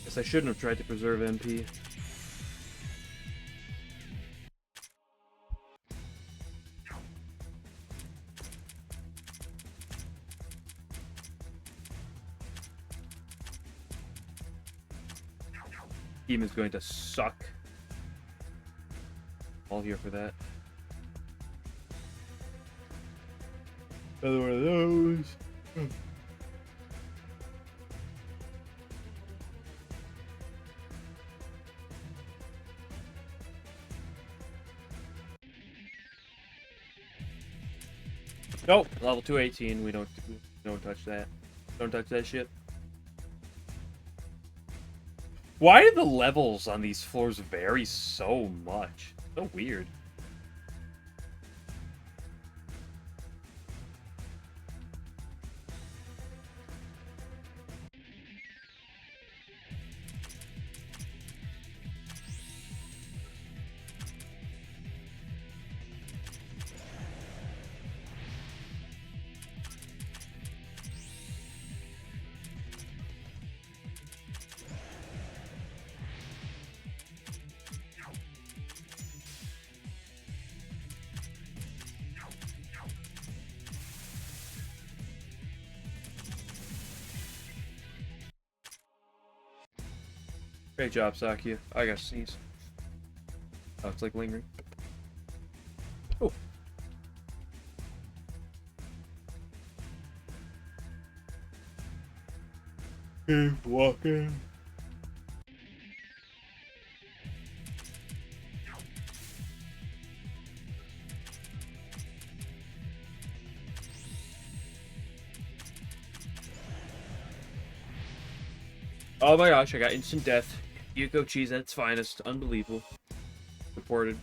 Guess I shouldn't have tried to preserve MP. Team is going to suck. All here for that. Another one of those. Nope, level 218. We don't touch that. Don't touch that shit. Why do the levels on these floors vary so much? So weird. Great job, Sakya. I gotta sneeze. Oh, it's like lingering. Oh. Keep walking. Oh my gosh, I got instant death. Yuko cheese at its finest. Unbelievable. Reported.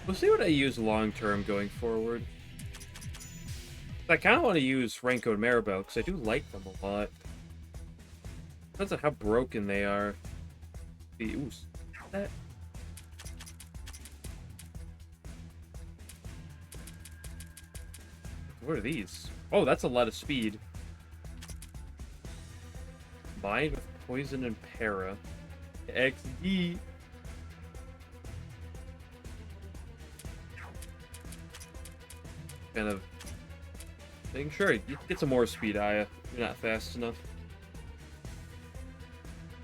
We'll see what I use long term going forward. I kind of want to use Renko and Maribel because I do like them a lot. Depends on how broken they are. Ooh, that. What are these? Oh, that's a lot of speed. Combined with poison and para. XD. Kind of thing. Sure, you get some more speed, Aya. You're not fast enough.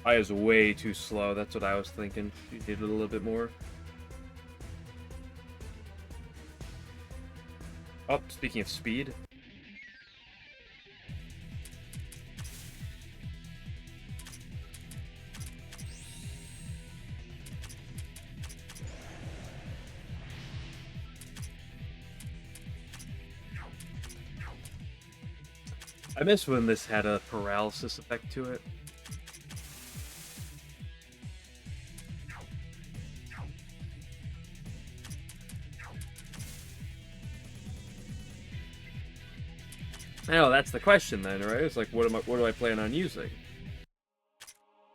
Aya's way too slow. That's what I was thinking. She needed a little bit more. Oh, speaking of speed. I miss when this had a paralysis effect to it. I know, that's the question then, right? It's like, what do I plan on using?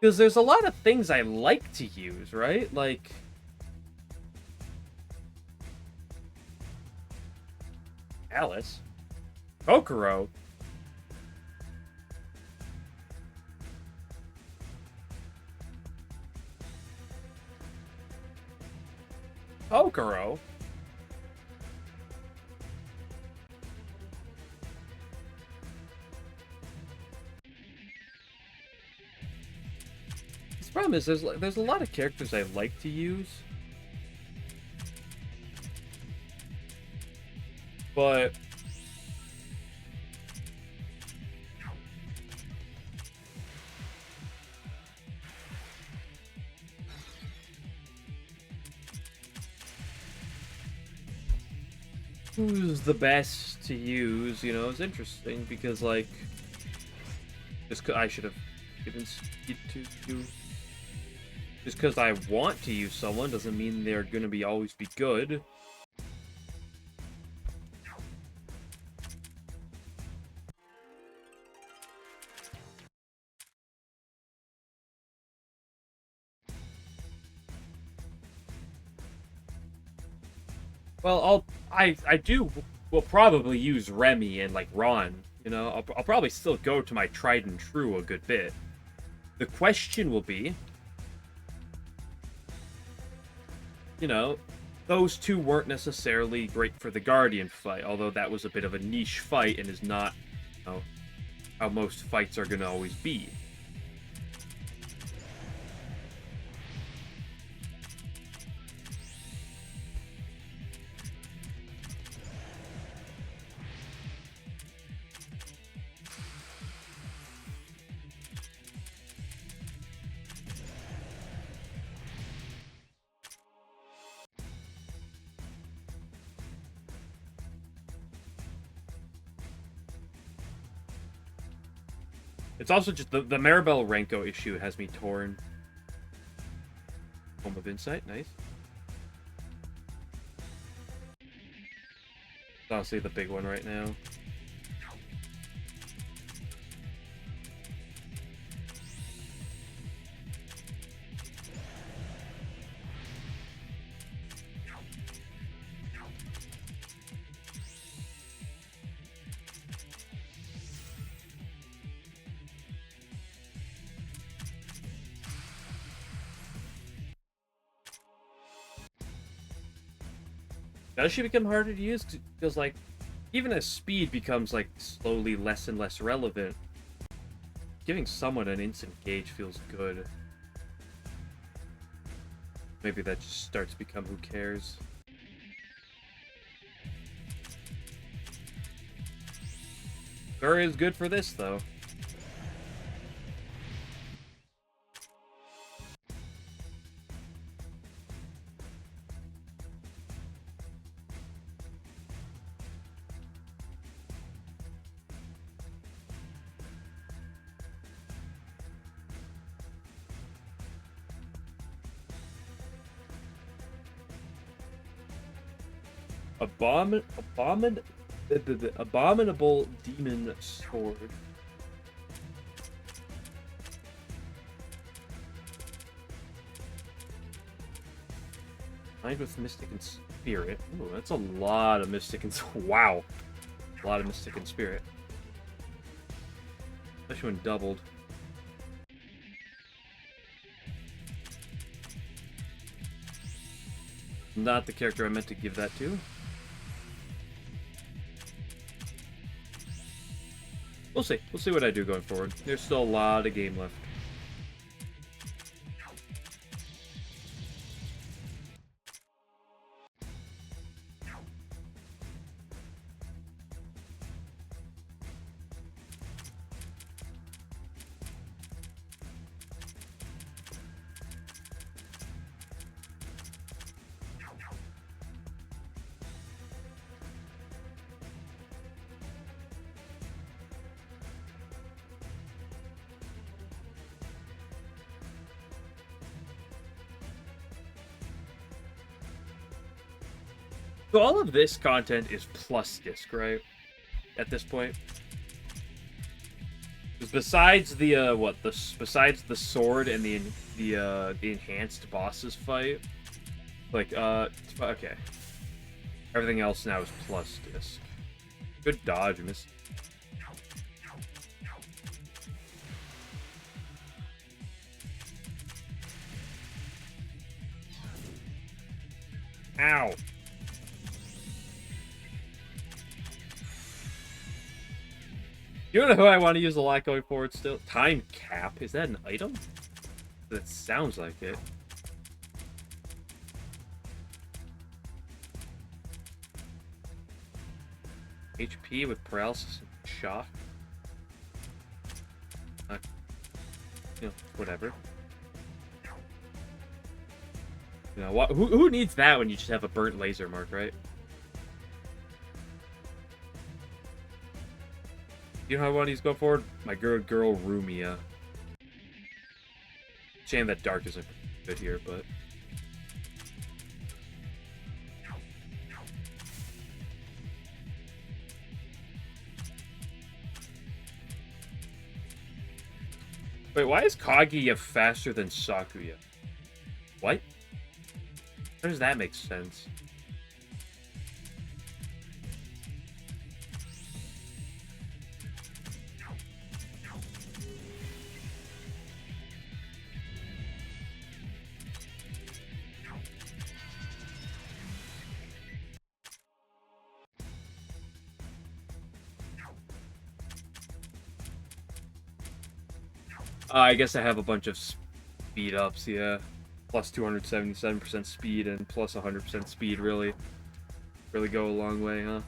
Because there's a lot of things I like to use, right? Like... Alice? Kokoro? Kokoro? The problem is there's a lot of characters I like to use, but who's the best to use, you know, is interesting because, like, I should have given speed to you. Just because I want to use someone doesn't mean they're gonna always be good. Well, I do will probably use Remy and, like, Ron. You know, I'll probably still go to my tried and true a good bit. The question will be, you know, those two weren't necessarily great for the Guardian fight, although that was a bit of a niche fight and is not, you know, how most fights are going to always be. It's also just the Maribel Renko issue has me torn. Home of Insight, nice. It's honestly the big one right now. Does she become harder to use? Because, like, even as speed becomes, like, slowly less and less relevant, giving someone an instant gauge feels good. Maybe that just starts to become who cares. Sure is good for this, though. Abominable demon sword. Lined with mystic and spirit. Ooh, that's a lot of mystic and wow, a lot of mystic and spirit. Especially when doubled. Not the character I meant to give that to. We'll see. We'll see what I do going forward. There's still a lot of game left. So all of this content is plus disc, right? At this point, because besides the besides the sword and the enhanced bosses fight, like okay, everything else now is plus disc. Good dodge, miss. Ow. You know who I want to use a lot going forward still? Time cap. Is that an item? That sounds like it. HP with paralysis and shock. You know, whatever. You know what? Who needs that when you just have a burnt laser mark, right? You know how I want these go forward? My good girl Rumia. Shame that dark isn't good here, but wait, why is Kaguya faster than Sakuya? What? How does that make sense? I guess I have a bunch of speed ups, yeah. Plus 277% speed and plus 100% speed really go a long way, huh?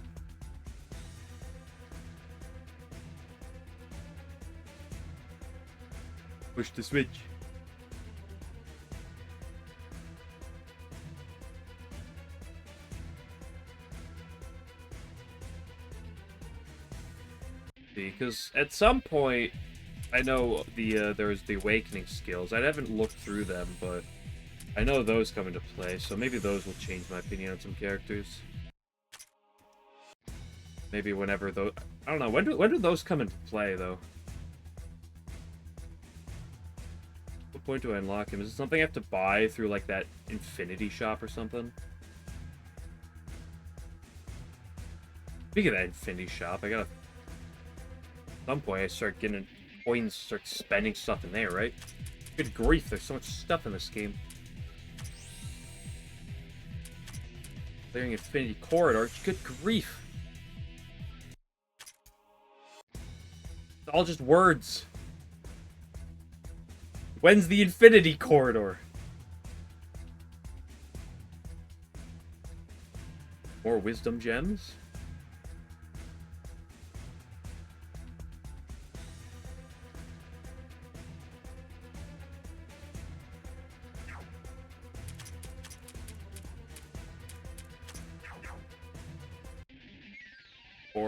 Push the switch. Because at some point, I know there's the awakening skills. I haven't looked through them, but I know those come into play, so maybe those will change my opinion on some characters. Maybe whenever those... I don't know, when do those come into play, though? What point do I unlock him? Is it something I have to buy through, like, that infinity shop or something? Speaking of that infinity shop, I gotta... At some point, I start getting coins, start spending stuff in there, right? Good grief, there's so much stuff in this game. Clearing Infinity Corridor, good grief. It's all just words. When's the Infinity Corridor? More wisdom gems?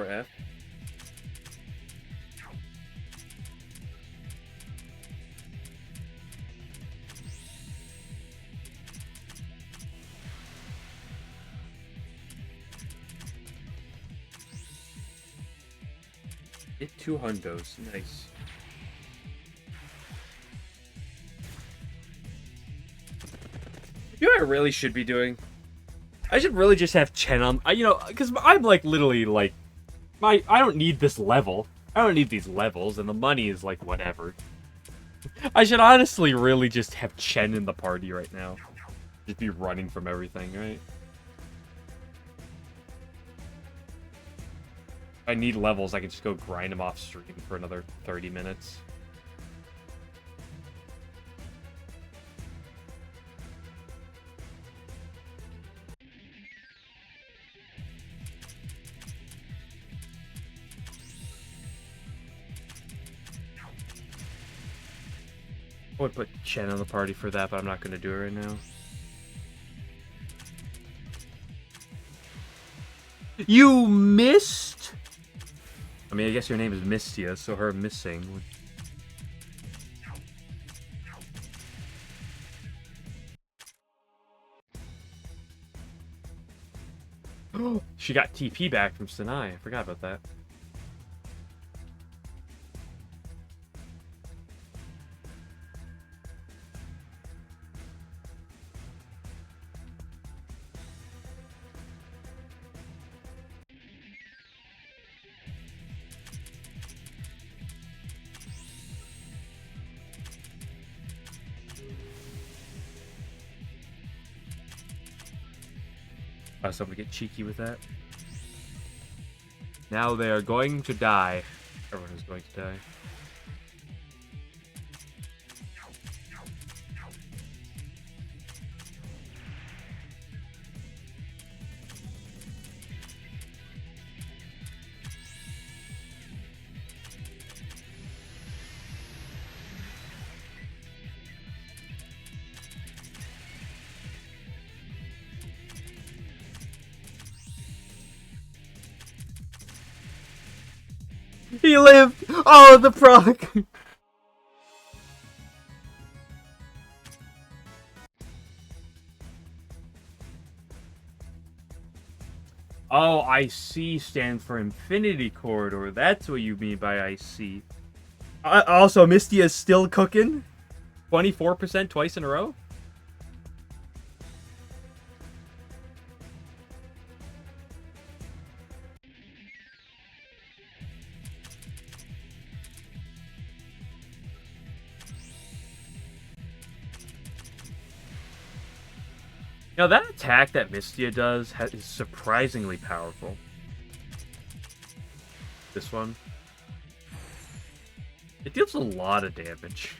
F. Get 2 hundos. Nice. You know what I really should be doing? I should really just have Chen on... You know, because I'm like literally like... I don't need this level. I don't need these levels, and the money is like whatever. I should honestly really just have Chen in the party right now. Just be running from everything, right? If I need levels, I can just go grind them off stream for another 30 minutes. I would put Chen on the party for that, but I'm not going to do it right now. You missed? I mean, I guess your name is Mistia, so her missing. She got TP back from Sinai. I forgot about that. So I'm gonna get cheeky with that. Now they are going to die. Everyone is going to die. He lived! Oh, the proc! Oh, IC stands for Infinity Corridor. That's what you mean by IC. Also, Misty is still cooking? 24% twice in a row? You know, that attack that Mistia does is surprisingly powerful. This one. It deals a lot of damage.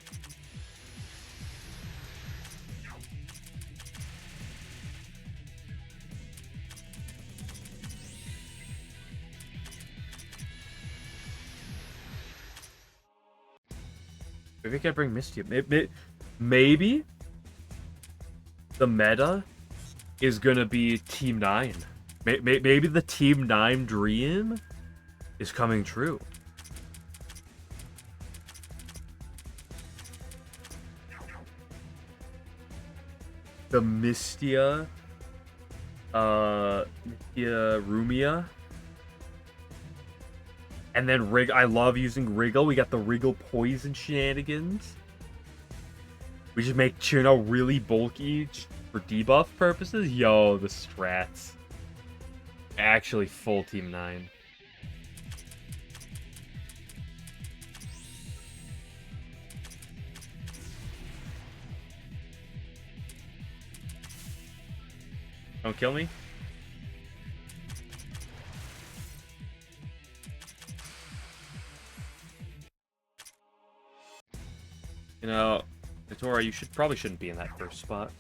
Maybe I can bring Misty. Maybe the meta is gonna be Team 9. Maybe the Team 9 dream is coming true. The Mystia, Rumia. And then I love using Wriggle. We got the Wriggle poison shenanigans. We just make Chino really bulky for debuff purposes. Yo, the strats. Actually, full Team 9. Don't kill me. You know, Natora, you probably shouldn't be in that first spot.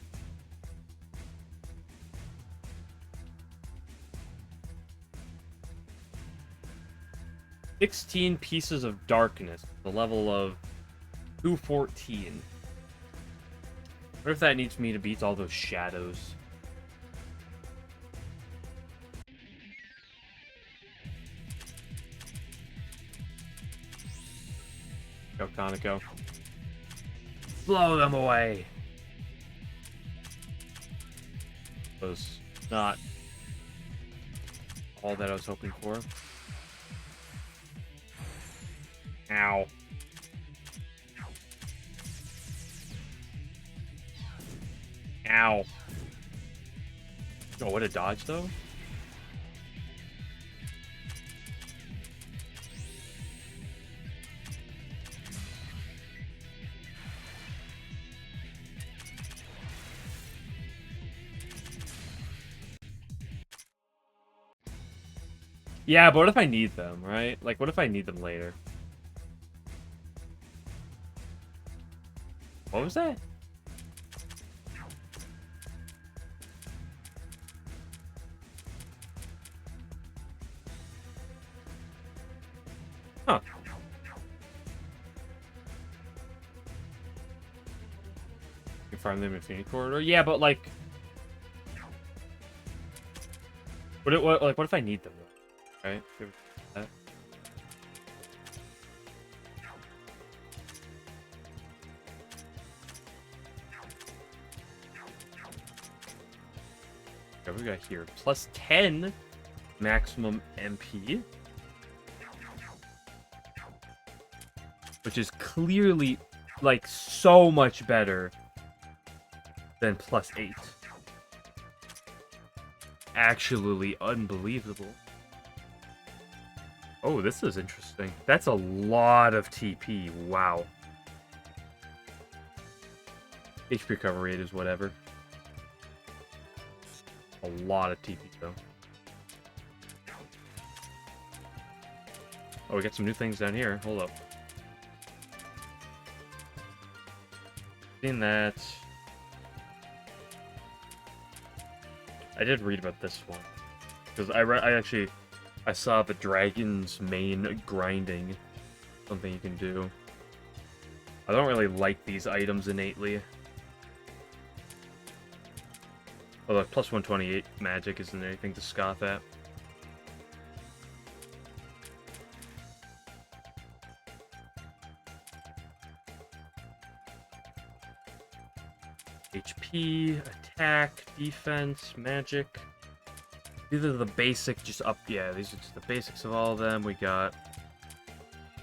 "16 pieces of darkness," the level of 214. What if that needs me to beat all those shadows? Go, Kaneko. Blow them away. Was not all that I was hoping for. Ow. Ow. Oh, what a dodge, though. Yeah, but what if I need them, right? Like, what if I need them later? What was that? Huh. You farm them in Infinity Corridor? Yeah, but like... What if I need them? Right? That. What we got here? Plus 10 maximum MP. Which is clearly, like, so much better than plus 8. Actually unbelievable. Oh, this is interesting. That's a lot of TP. Wow. HP recovery rate is whatever. A lot of TP, though. Oh, we got some new things down here. Hold up. Seen that. I did read about this one. Because I saw the dragon's main grinding. Something you can do. I don't really like these items innately. Although plus 128 magic isn't anything to scoff at. HP, attack, defense, magic. These are the basic, these are just the basics of all of them. We got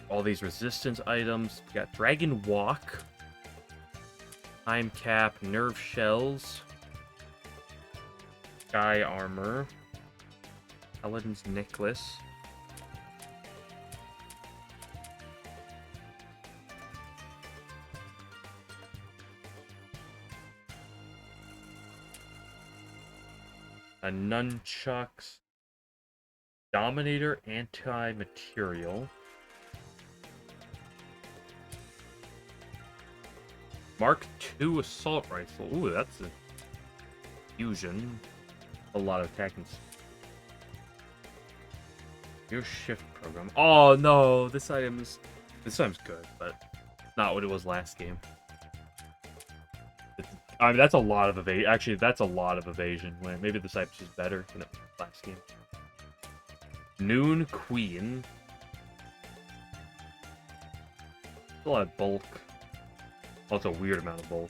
all these resistance items. We got Dragon Walk, Time Cap, Nerve Shells, Sky Armor, Paladin's Necklace. A Nunchucks, Dominator Anti-Material, Mark II assault rifle. Ooh, that's a fusion. A lot of attacking. Your shift program. Oh no, this item's good, but not what it was last game. I mean, that's a lot of evasion. Actually, that's a lot of evasion. Maybe this item's just better than it was last game. Noon Queen. A lot of bulk. Well, it's a weird amount of bulk.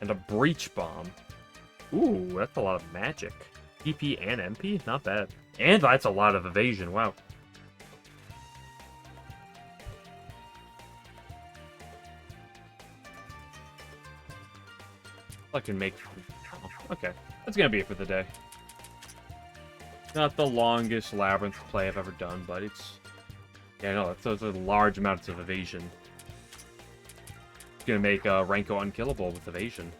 And a breach bomb. Ooh, that's a lot of magic. PP and MP? Not bad. And that's a lot of evasion, wow. I can make... Okay, that's gonna be it for the day. Not the longest Labyrinth play I've ever done, but it's... Yeah, no, those are large amounts of evasion. It's gonna make Renko unkillable with evasion.